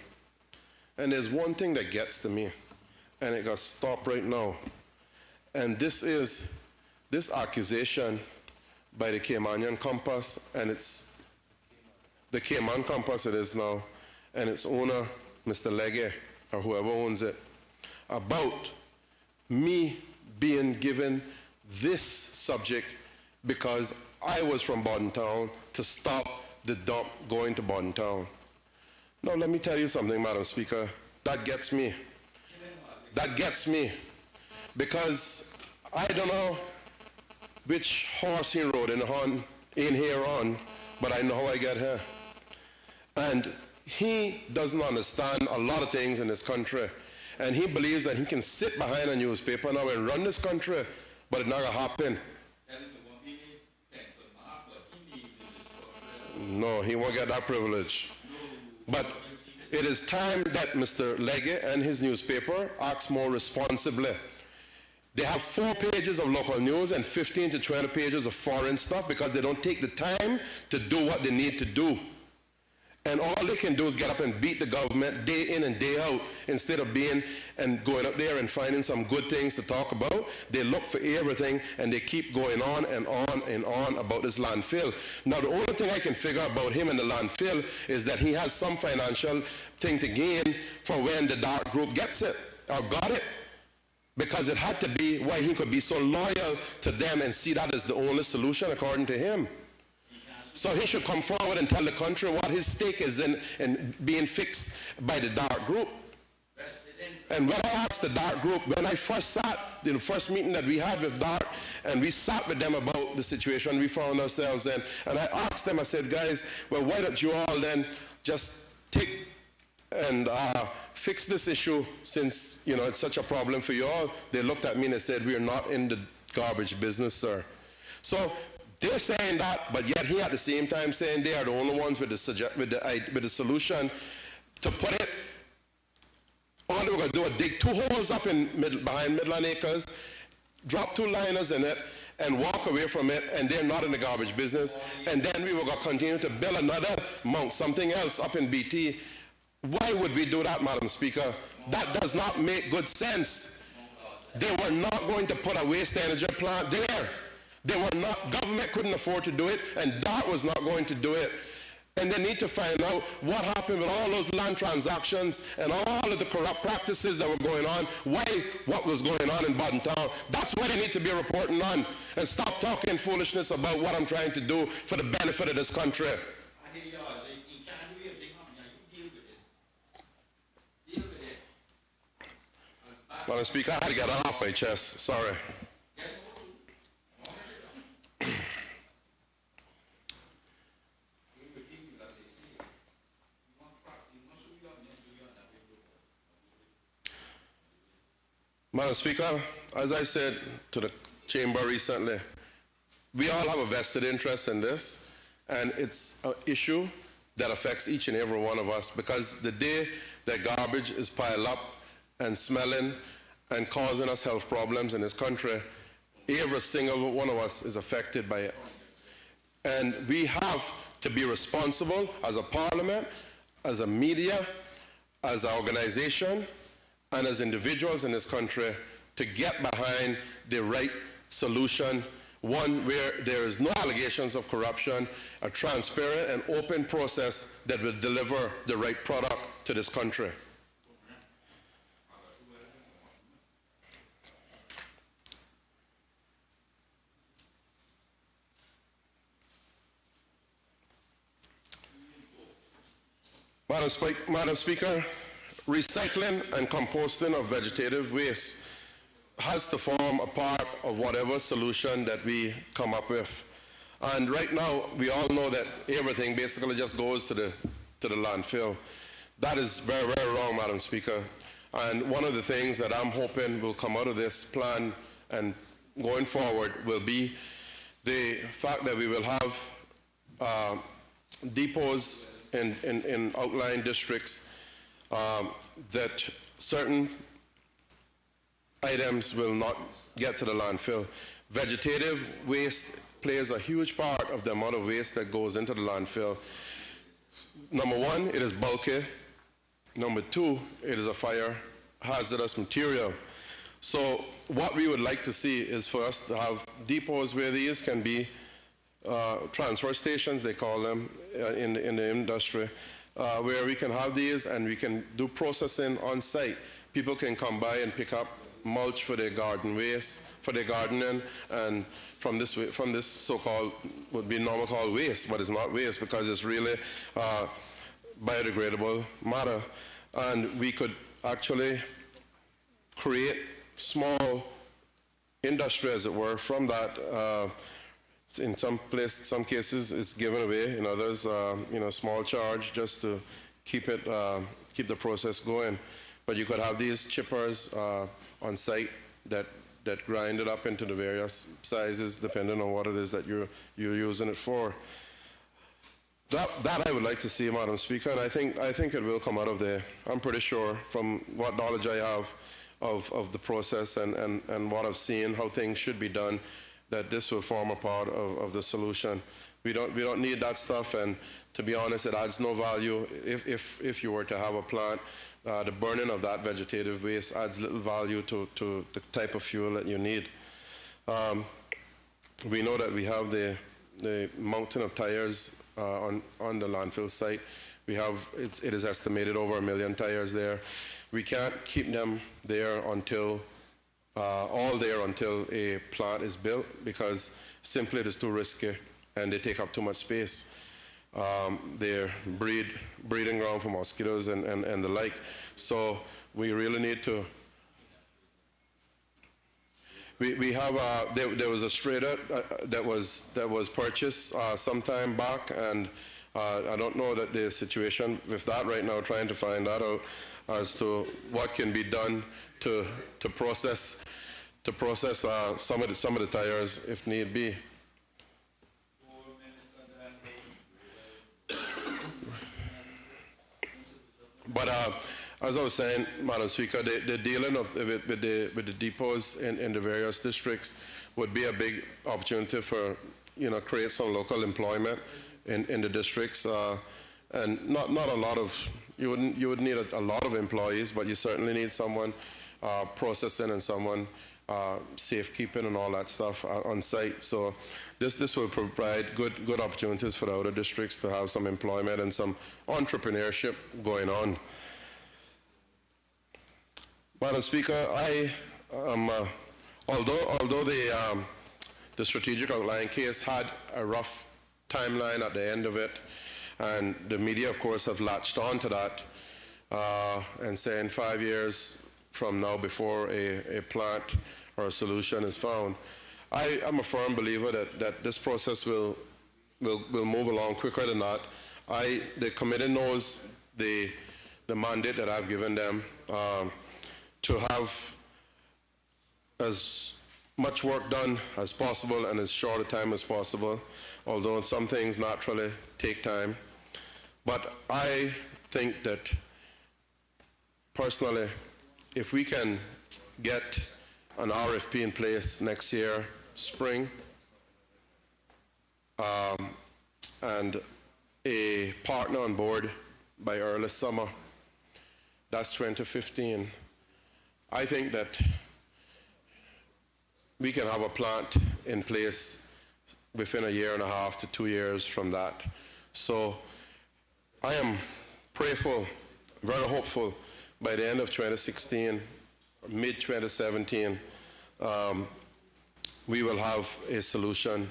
And there's one thing that gets to me, and it got to stop right now. And this is this accusation by the Caymanian Compass, and it's the Cayman Compass it is now, and its owner, Mr. Legge, or whoever owns it, about me being given this subject because I was from Bordentown to stop the dump going to Bordentown. Now, let me tell you something, Madam Speaker. That gets me. That gets me. Because I don't know which horse he rode in here on, but I know how I get here. And he doesn't understand a lot of things in this country. And he believes that he can sit behind a newspaper now and run this country, but it's not going to happen. No, he won't get that privilege. But It is time that Mr. Leggett and his newspaper acts more responsibly. They have 4 pages of local news and 15 to 20 pages of foreign stuff because they don't take the time to do what they need to do. And all they can do is get up and beat the government day in and day out instead of being and going up there and finding some good things to talk about. They look for everything and they keep going on and on and on about this landfill. Now, the only thing I can figure about him and the landfill is that he has some financial thing to gain for when the dark group gets it or got it. Because it had to be why he could be so loyal to them and see that as the only solution according to him. So he should come forward and tell the country what his stake is in being fixed by the dark group. And when I asked the dark group, when I first sat in the first meeting that we had with dark, and we sat with them about the situation we found ourselves in, and I asked them, I said, guys, well, why don't you all then just take and fix this issue since, you know, it's such a problem for you all? They looked at me and they said, we're not in the garbage business, sir. So they're saying that, but yet he at the same time saying they are the only ones with the solution to put it. All they were going to do is dig 2 holes up behind Midland Acres, drop 2 liners in it, and walk away from it, and they're not in the garbage business. And then we were going to continue to build another mount, something else up in BT. Why would we do that, Madam Speaker? That does not make good sense. They were not going to put a waste energy plant there. They were not, government couldn't afford to do it, and DART was not going to do it. And they need to find out what happened with all those land transactions and all of the corrupt practices that were going on, what was going on in Baden Town. That's what they need to be reporting on, and stop talking foolishness about what I'm trying to do for the benefit of this country. Madam Speaker, I had to get that off my chest. Sorry. Madam Speaker, as I said to the chamber recently, we all have a vested interest in this, and it's an issue that affects each and every one of us, because the day that garbage is piled up and smelling and causing us health problems in this country, every single one of us is affected by it. And we have to be responsible as a parliament, as a media, as an organization, and as individuals in this country to get behind the right solution, one where there is no allegations of corruption, a transparent and open process that will deliver the right product to this country. Madam Speaker, recycling and composting of vegetative waste has to form a part of whatever solution that we come up with. And right now, we all know that everything basically just goes to the landfill. That is very, very wrong, Madam Speaker. And one of the things that I'm hoping will come out of this plan and going forward will be the fact that we will have depots in outlying districts that certain items will not get to the landfill. Vegetative waste plays a huge part of the amount of waste that goes into the landfill. Number one, it is bulky. Number two, it is a fire hazardous material. So what we would like to see is for us to have depots where these can be transfer stations, they call them in the industry, where we can have these and we can do processing on site. People can come by and pick up mulch for their garden waste, for their gardening, and from this so-called, would be normal called waste, but it's not waste because it's really biodegradable matter. And we could actually create small industry, as it were, from that. In some cases, it's given away. In others, small charge just to keep the process going. But you could have these chippers on site that grind it up into the various sizes, depending on what it is that you're using it for. That I would like to see, Madam Speaker, and I think it will come out of there. I'm pretty sure from what knowledge I have of the process and what I've seen, how things should be done, that this will form a part of the solution. We don't need that stuff, and to be honest, it adds no value. If you were to have a plant, the burning of that vegetative waste adds little value to the type of fuel that you need. We know that we have the mountain of tires on the landfill site. We have, it is estimated over 1 million tires there. We can't keep them there until, all there until a plant is built, because simply it is too risky and they take up too much space. They're breeding ground for mosquitoes and the like. So we really need to, we have, there was a strata that was purchased some time back, and I don't know that the situation with that right now, trying to find that out as to what can be done to process some of the tires if need be. But as I was saying, Madam Speaker, the dealing with the depots in the various districts would be a big opportunity for, create some local employment in the districts, and not a lot of, you would need a lot of employees, but you certainly need someone processing and someone safekeeping and all that stuff on site. So this will provide good opportunities for the outer districts to have some employment and some entrepreneurship going on. Madam Speaker, I although the strategic outline case had a rough timeline at the end of it, and the media, of course, have latched on to that and saying 5 years from now before a plant or a solution is found. I am a firm believer that this process will move along quicker than that. The committee knows the mandate that I've given them to have as much work done as possible in as short a time as possible, although some things naturally take time. But I think that, personally, if we can get an RFP in place next year, spring, and a partner on board by early summer, that's 2015, I think that we can have a plant in place within 1.5 to 2 years from that. So I am prayerful, very hopeful, by the end of 2016, mid-2017, we will have a solution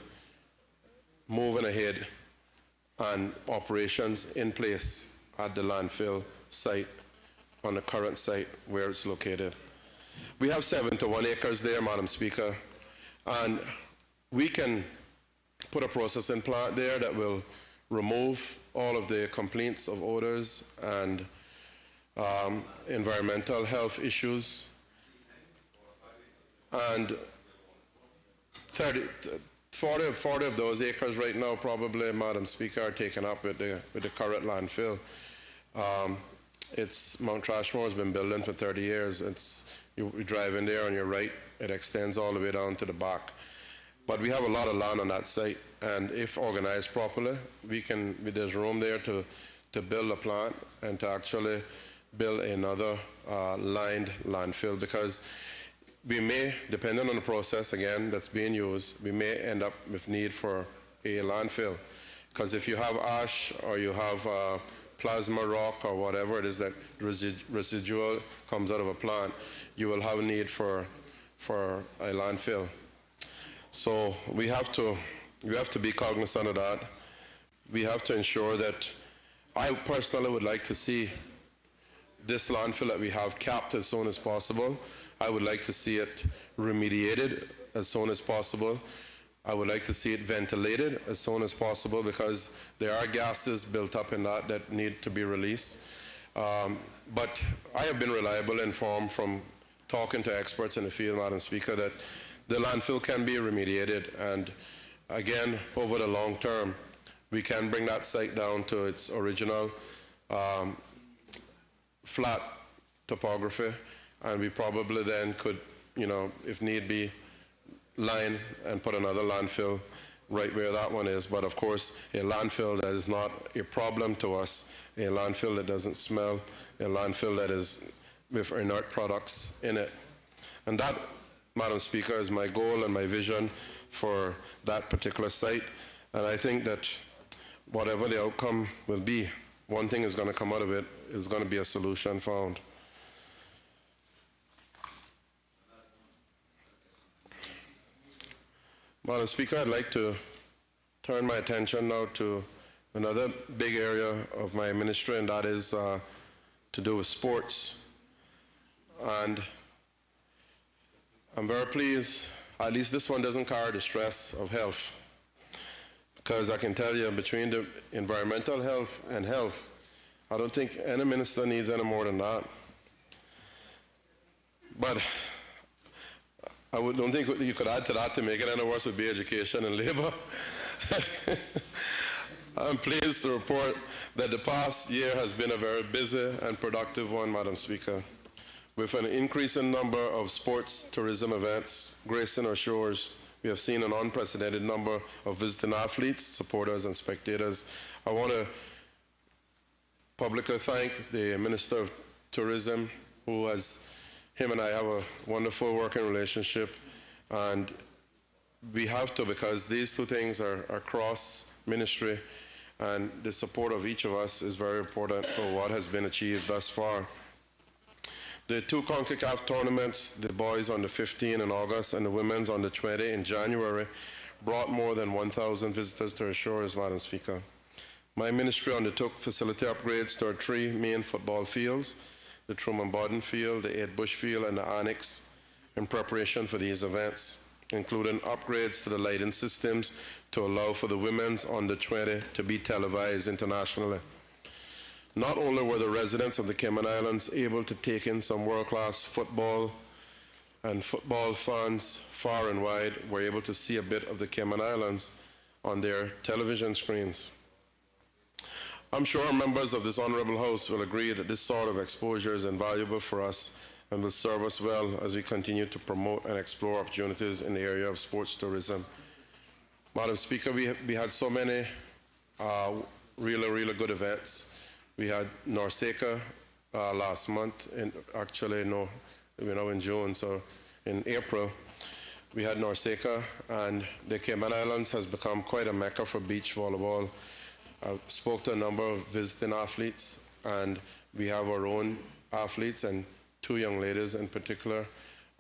moving ahead and operations in place at the landfill site, on the current site where it's located. We have 71 acres there, Madam Speaker, and we can put a processing plant there that will remove all of the complaints of odors and environmental health issues. And 40 of those acres right now, probably, Madam Speaker, are taken up with the current landfill. It's Mount Trashmore has been building for 30 years. You drive in there on your right, it extends all the way down to the back. But we have a lot of land on that site, and if organized properly, there's room there to build a plant and to actually build another lined landfill, because we may, depending on the process again that's being used, we may end up with need for a landfill. Because if you have ash or you have plasma rock or whatever it is that residual comes out of a plant, you will have a need for a landfill. So we have to be cognizant of that. We have to ensure that, I personally would like to see this landfill that we have capped as soon as possible. I would like to see it remediated as soon as possible. I would like to see it ventilated as soon as possible, because there are gases built up in that need to be released. But I have been reliably informed from talking to experts in the field, Madam Speaker, that the landfill can be remediated, and again, over the long term, we can bring that site down to its original flat topography, and we probably then could, if need be, line and put another landfill right where that one is. But of course, a landfill that is not a problem to us, a landfill that doesn't smell, a landfill that is with inert products in it. And that, Madam Speaker, is my goal and my vision for that particular site. And I think that whatever the outcome will be, one thing is going to come out of it, is going to be a solution found. Madam Speaker, I'd like to turn my attention now to another big area of my ministry, and that is to do with sports. And I'm very pleased, at least this one doesn't carry the stress of health, because I can tell you, between the environmental health and health, I don't think any minister needs any more than that. But I don't think you could add to that to make it any worse would be education and labor. I'm pleased to report that the past year has been a very busy and productive one, Madam Speaker, with an increasing number of sports tourism events gracing our shores. We have seen an unprecedented number of visiting athletes, supporters, and spectators. I want to publicly thank the Minister of Tourism, who him and I have a wonderful working relationship, and we have to, because these two things are cross-ministry, and the support of each of us is very important for what has been achieved thus far. The two CONCACAF tournaments, the boys on the 15th in August and the women's on the 20th in January, brought more than 1,000 visitors to our shores, Madam Speaker. My ministry undertook facility upgrades to our three main football fields, the Truman Bodden Field, the Ed Bush Field, and the Annex, in preparation for these events, including upgrades to the lighting systems to allow for the women's under 20 to be televised internationally. Not only were the residents of the Cayman Islands able to take in some world-class football, and football fans far and wide were able to see a bit of the Cayman Islands on their television screens. I'm sure members of this Honorable House will agree that this sort of exposure is invaluable for us and will serve us well as we continue to promote and explore opportunities in the area of sports tourism. Madam Speaker, we had so many really good events. We had NORCECA last month, and actually, no, we're now in June, so in April, we had NORCECA, and the Cayman Islands has become quite a mecca for beach volleyball. I spoke to a number of visiting athletes, and we have our own athletes, and two young ladies in particular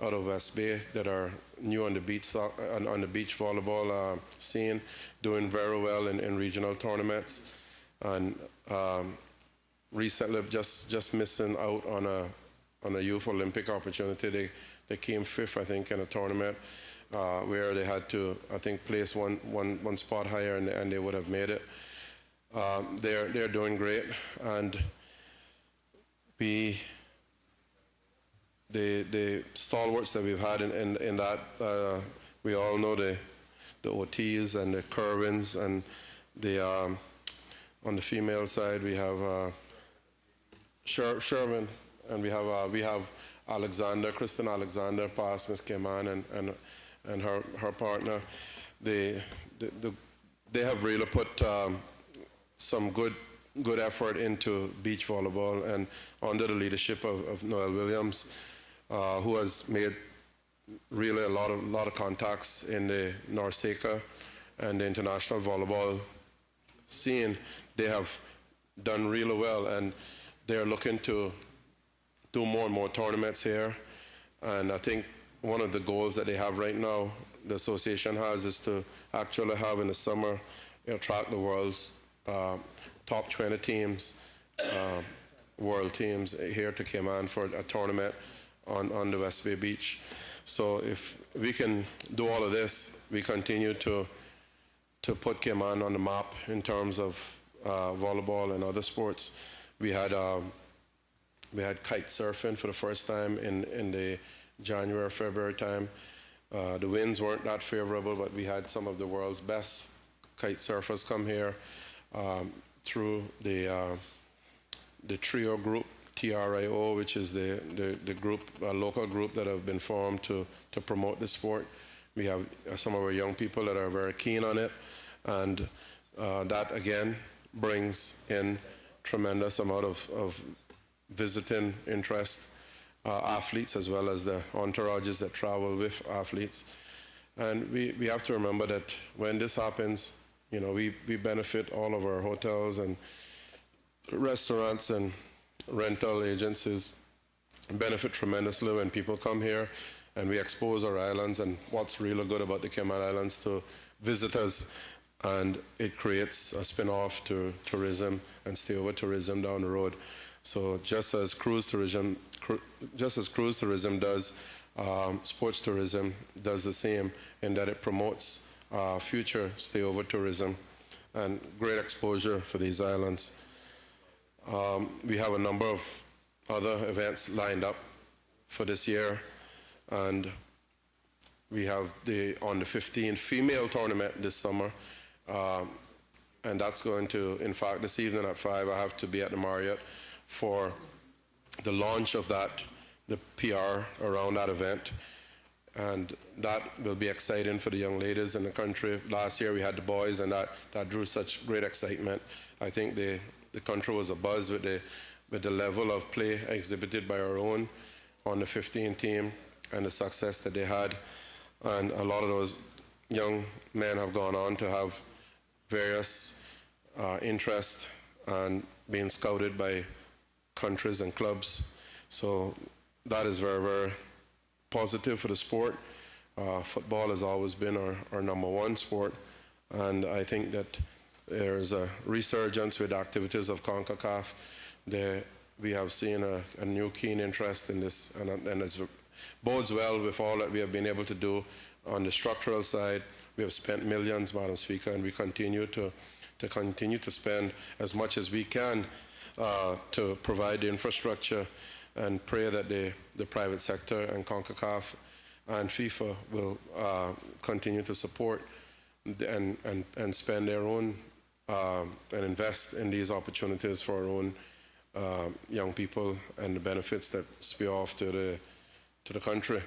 out of West Bay that are new on the beach volleyball scene, doing very well in regional tournaments, and recently just missing out on a youth Olympic opportunity. They came fifth, I think, in a tournament where they had to, I think, place one spot higher, and they would have made it. They're doing great, and the stalwarts that we've had in that, we all know the OTs and the Kerwins, and the on the female side we have Sherman, and we have Alexander, Kristen Alexander, past Miss Cayman, and her partner. They have really put some good effort into beach volleyball, and under the leadership of Noel Williams, who has made really a lot of contacts in the NORCECA and the international volleyball scene. They have done really well, and they're looking to do more and more tournaments here. And I think one of the goals that they have right now, the association has, is to actually have in the summer attract the world's top 20 teams, world teams here to Cayman for a tournament on the West Bay Beach. So if we can do all of this, we continue to put Cayman on the map in terms of volleyball and other sports. We had kite surfing for the first time in the January, February time. The winds weren't that favorable, but we had some of the world's best kite surfers come here, through the TRIO group, TRIO, which is the group, a local group that have been formed to promote the sport. We have some of our young people that are very keen on it, and that again brings in tremendous amount of visiting interest, athletes as well as the entourages that travel with athletes. And we have to remember that when this happens, you know, we benefit. All of our hotels and restaurants and rental agencies benefit tremendously when people come here, and we expose our islands and what's really good about the Cayman Islands to visitors, and it creates a spin-off to tourism and stay-over tourism down the road. So just as cruise tourism does, sports tourism does the same, in that it promotes future stay-over tourism and great exposure for these islands. We have a number of other events lined up for this year, and we have on the 15th female tournament this summer, and that's going to, in fact, this evening at 5, I have to be at the Marriott for the launch of that, the PR around that event, and that will be exciting for the young ladies in the country. Last year we had the boys, and that drew such great excitement. I think the country was abuzz with the level of play exhibited by our own on the 15 team and the success that they had. And a lot of those young men have gone on to have various interests and being scouted by countries and clubs. So that is very, very positive for the sport. Football has always been our number one sport, and I think that there's a resurgence with activities of CONCACAF. We have seen a new keen interest in this, and it bodes well with all that we have been able to do on the structural side. We have spent millions, Madam Speaker, and we continue to spend as much as we can to provide the infrastructure, and pray that the private sector and CONCACAF and FIFA will continue to support and spend their own and invest in these opportunities for our own young people and the benefits that spear off to the country.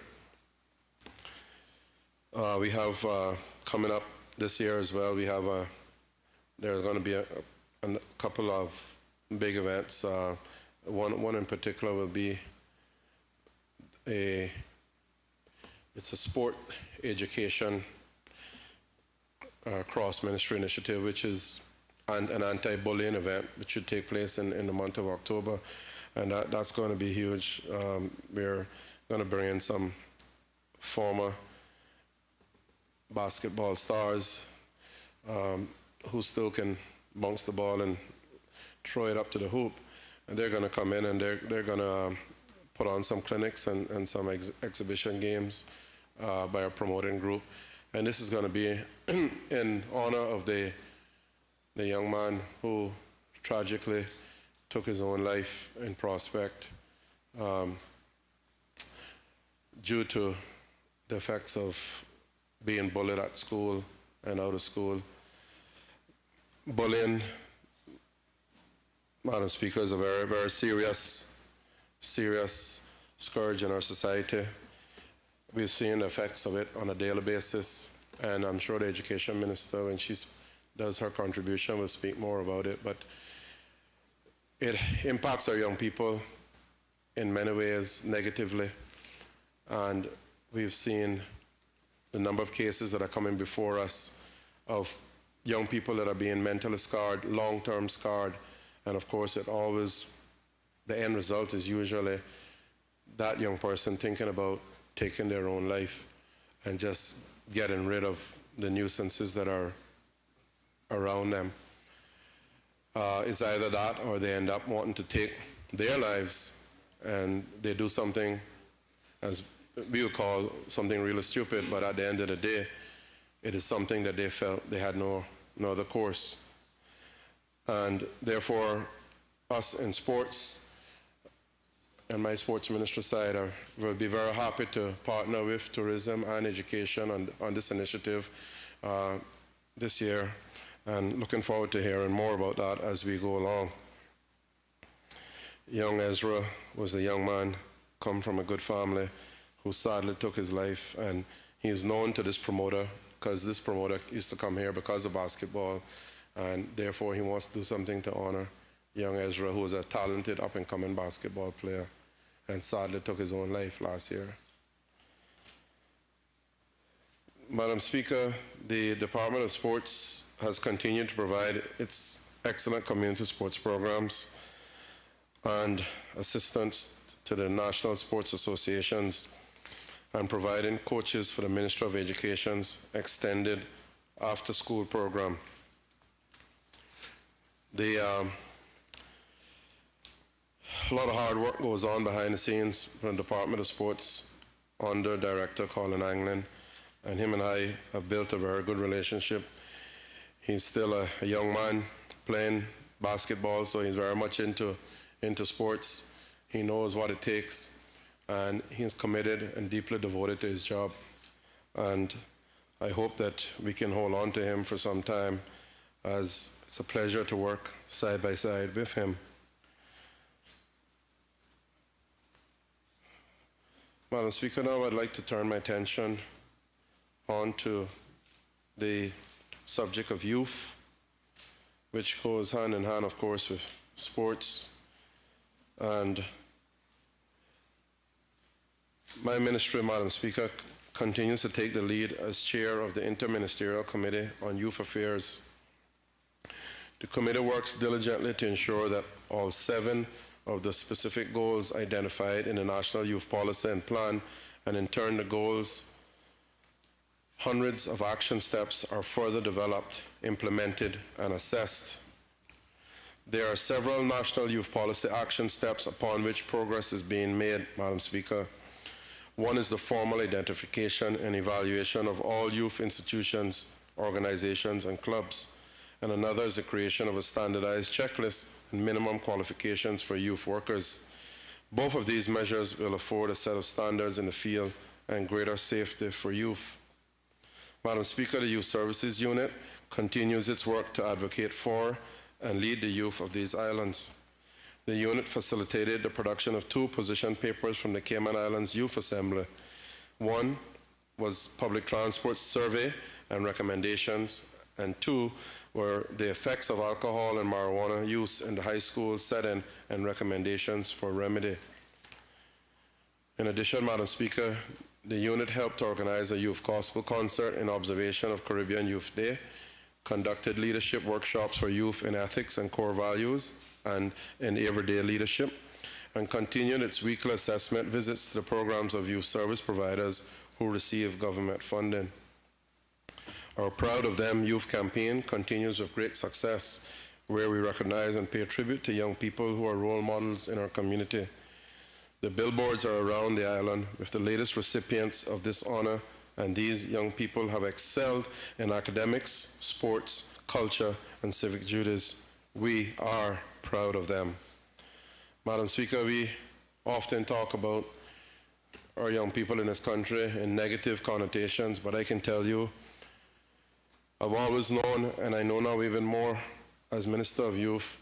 We have coming up this year as well, there's going to be a couple of big events. One in particular will be it's a sport education cross-ministry initiative, which is an anti-bullying event, which should take place in the month of October, and that's going to be huge. We're going to bring in some former basketball stars who still can bounce the ball and throw it up to the hoop, and they're going to come in and they're going to put on some clinics and some exhibition games by a promoting group, and this is going to be in honor of the young man who tragically took his own life in Prospect due to the effects of being bullied at school and out of school. Bullying, Madam Speaker, is a very, very serious scourge in our society. We've seen the effects of it on a daily basis, and I'm sure the Education Minister, when she does her contribution, will speak more about it, but it impacts our young people in many ways negatively, and we've seen the number of cases that are coming before us of young people that are being mentally scarred, long-term scarred, and of course the end result is usually that young person thinking about taking their own life and just getting rid of the nuisances that are around them. It's either that or they end up wanting to take their lives, and they do something, as we would call something really stupid, but at the end of the day, it is something that they felt they had no other course. And therefore, us in sports, and my sports ministry side, will be very happy to partner with tourism and education on this initiative this year. and looking forward to hearing more about that as we go along. Young Ezra was a young man, come from a good family, who sadly took his life, and he is known to this promoter because this promoter used to come here because of basketball, and therefore he wants to do something to honor young Ezra, who was a talented up-and-coming basketball player, and sadly took his own life last year. Madam Speaker, the Department of Sports has continued to provide its excellent community sports programs and assistance to the national sports associations, and providing coaches for the Ministry of Education's extended after-school program. A lot of hard work goes on behind the scenes from the Department of Sports under Director Colin Anglin, and him and I have built a very good relationship. He's still a young man playing basketball, so he's very much into sports. He knows what it takes, and he's committed and deeply devoted to his job. And I hope that we can hold on to him for some time, as it's a pleasure to work side by side with him. Madam Speaker, now I'd like to turn my attention on to the subject of youth, which goes hand in hand, of course, with sports. And my ministry, Madam Speaker, continues to take the lead as chair of the Interministerial Committee on Youth Affairs. The committee works diligently to ensure that all 7 of the specific goals identified in the National Youth Policy and Plan, and in turn the goals, hundreds of action steps, are further developed, implemented, and assessed. There are several National Youth Policy action steps upon which progress is being made, Madam Speaker. One is the formal identification and evaluation of all youth institutions, organizations, and clubs, and another is the creation of a standardized checklist and minimum qualifications for youth workers. Both of these measures will afford a set of standards in the field and greater safety for youth. Madam Speaker, the Youth Services Unit continues its work to advocate for and lead the youth of these islands. The unit facilitated the production of 2 position papers from the Cayman Islands Youth Assembly. One was public transport survey and recommendations, and 2 were the effects of alcohol and marijuana use in the high school setting and recommendations for remedy. In addition, Madam Speaker, the unit helped organize a youth gospel concert in observation of Caribbean Youth Day, conducted leadership workshops for youth in ethics and core values and in everyday leadership, and continued its weekly assessment visits to the programs of youth service providers who receive government funding. Our Proud of Them youth campaign continues with great success, where we recognize and pay tribute to young people who are role models in our community. The billboards are around the island with the latest recipients of this honor, and these young people have excelled in academics, sports, culture, and civic duties. We are proud of them. Madam Speaker, we often talk about our young people in this country in negative connotations, but I can tell you, I've always known, and I know now even more as Minister of Youth,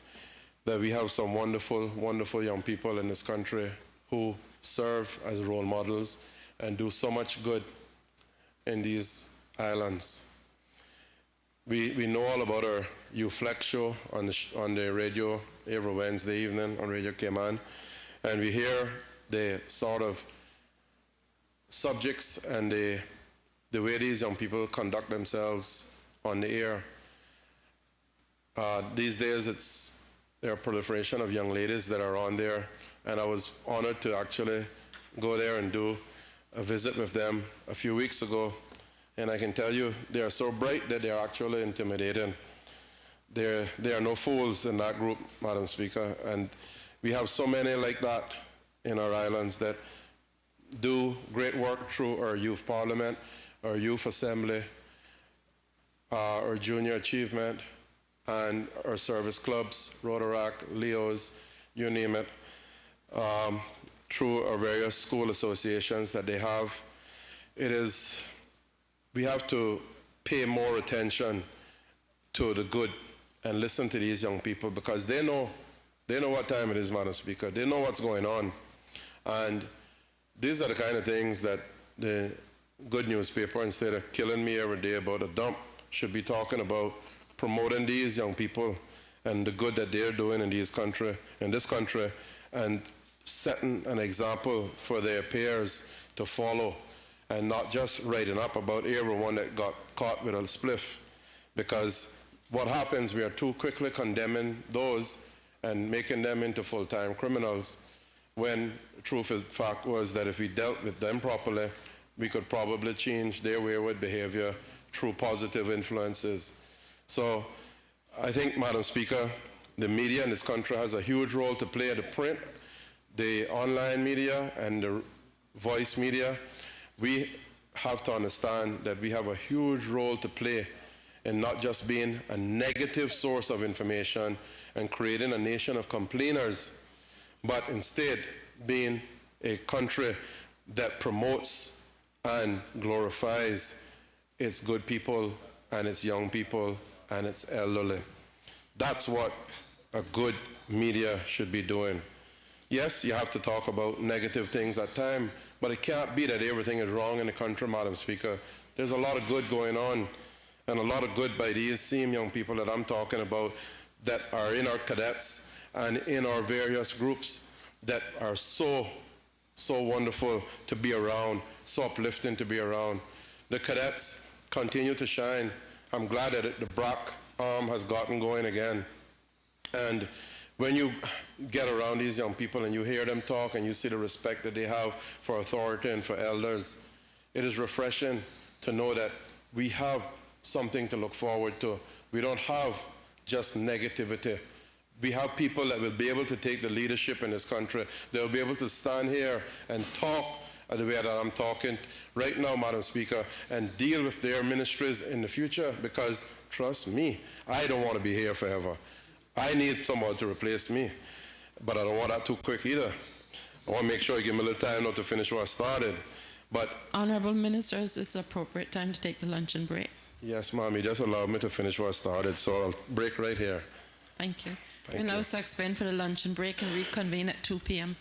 that we have some wonderful, wonderful young people in this country who serve as role models and do so much good in these islands. We know all about our Youth Flex show on the radio every Wednesday evening on Radio Cayman, and we hear the sort of subjects and the way these young people conduct themselves on the air. These days, there are a proliferation of young ladies that are on there, and I was honored to actually go there and do a visit with them a few weeks ago. And I can tell you, they are so bright that they are actually intimidating. There are no fools in that group, Madam Speaker, and we have so many like that in our islands that do great work through our youth parliament, our youth assembly, our junior achievement, and our service clubs, Rotaract, Leos, you name it, through our various school associations that they have. We have to pay more attention to the good and listen to these young people, because they know what time it is, Madam Speaker. They know what's going on. And these are the kind of things that the good newspaper, instead of killing me every day about a dump, should be talking about, promoting these young people and the good that they're doing in this country, and setting an example for their peers to follow, and not just writing up about everyone that got caught with a spliff. Because what happens, we are too quickly condemning those and making them into full-time criminals, when the truth of the fact was that if we dealt with them properly, we could probably change their wayward behavior through positive influences. So I think, Madam Speaker, the media in this country has a huge role to play, the print, the online media, and the voice media. We have to understand that we have a huge role to play in not just being a negative source of information and creating a nation of complainers, but instead being a country that promotes and glorifies its good people and its young people and its elderly. That's what a good media should be doing. Yes, you have to talk about negative things at times, but it can't be that everything is wrong in the country, Madam Speaker. There's a lot of good going on, and a lot of good by these same young people that I'm talking about that are in our cadets and in our various groups that are so wonderful to be around, so uplifting to be around. The cadets continue to shine. I'm glad that the BRAC arm has gotten going again. And when you get around these young people and you hear them talk and you see the respect that they have for authority and for elders, it is refreshing to know that we have something to look forward to. We don't have just negativity. We have people that will be able to take the leadership in this country. They'll be able to stand here and talk the way that I'm talking right now, Madam Speaker, and deal with their ministries in the future, because trust me, I don't want to be here forever. I need someone to replace me, but I don't want that too quick either. I want to make sure I give me a little time not to finish what I started. But Honourable Ministers, it's appropriate time to take the luncheon break. yes, ma'am, you just allowed me to finish what I started, so I'll break right here. Thank you. Thank We'll now you. suspend for the luncheon break and reconvene at 2 p.m.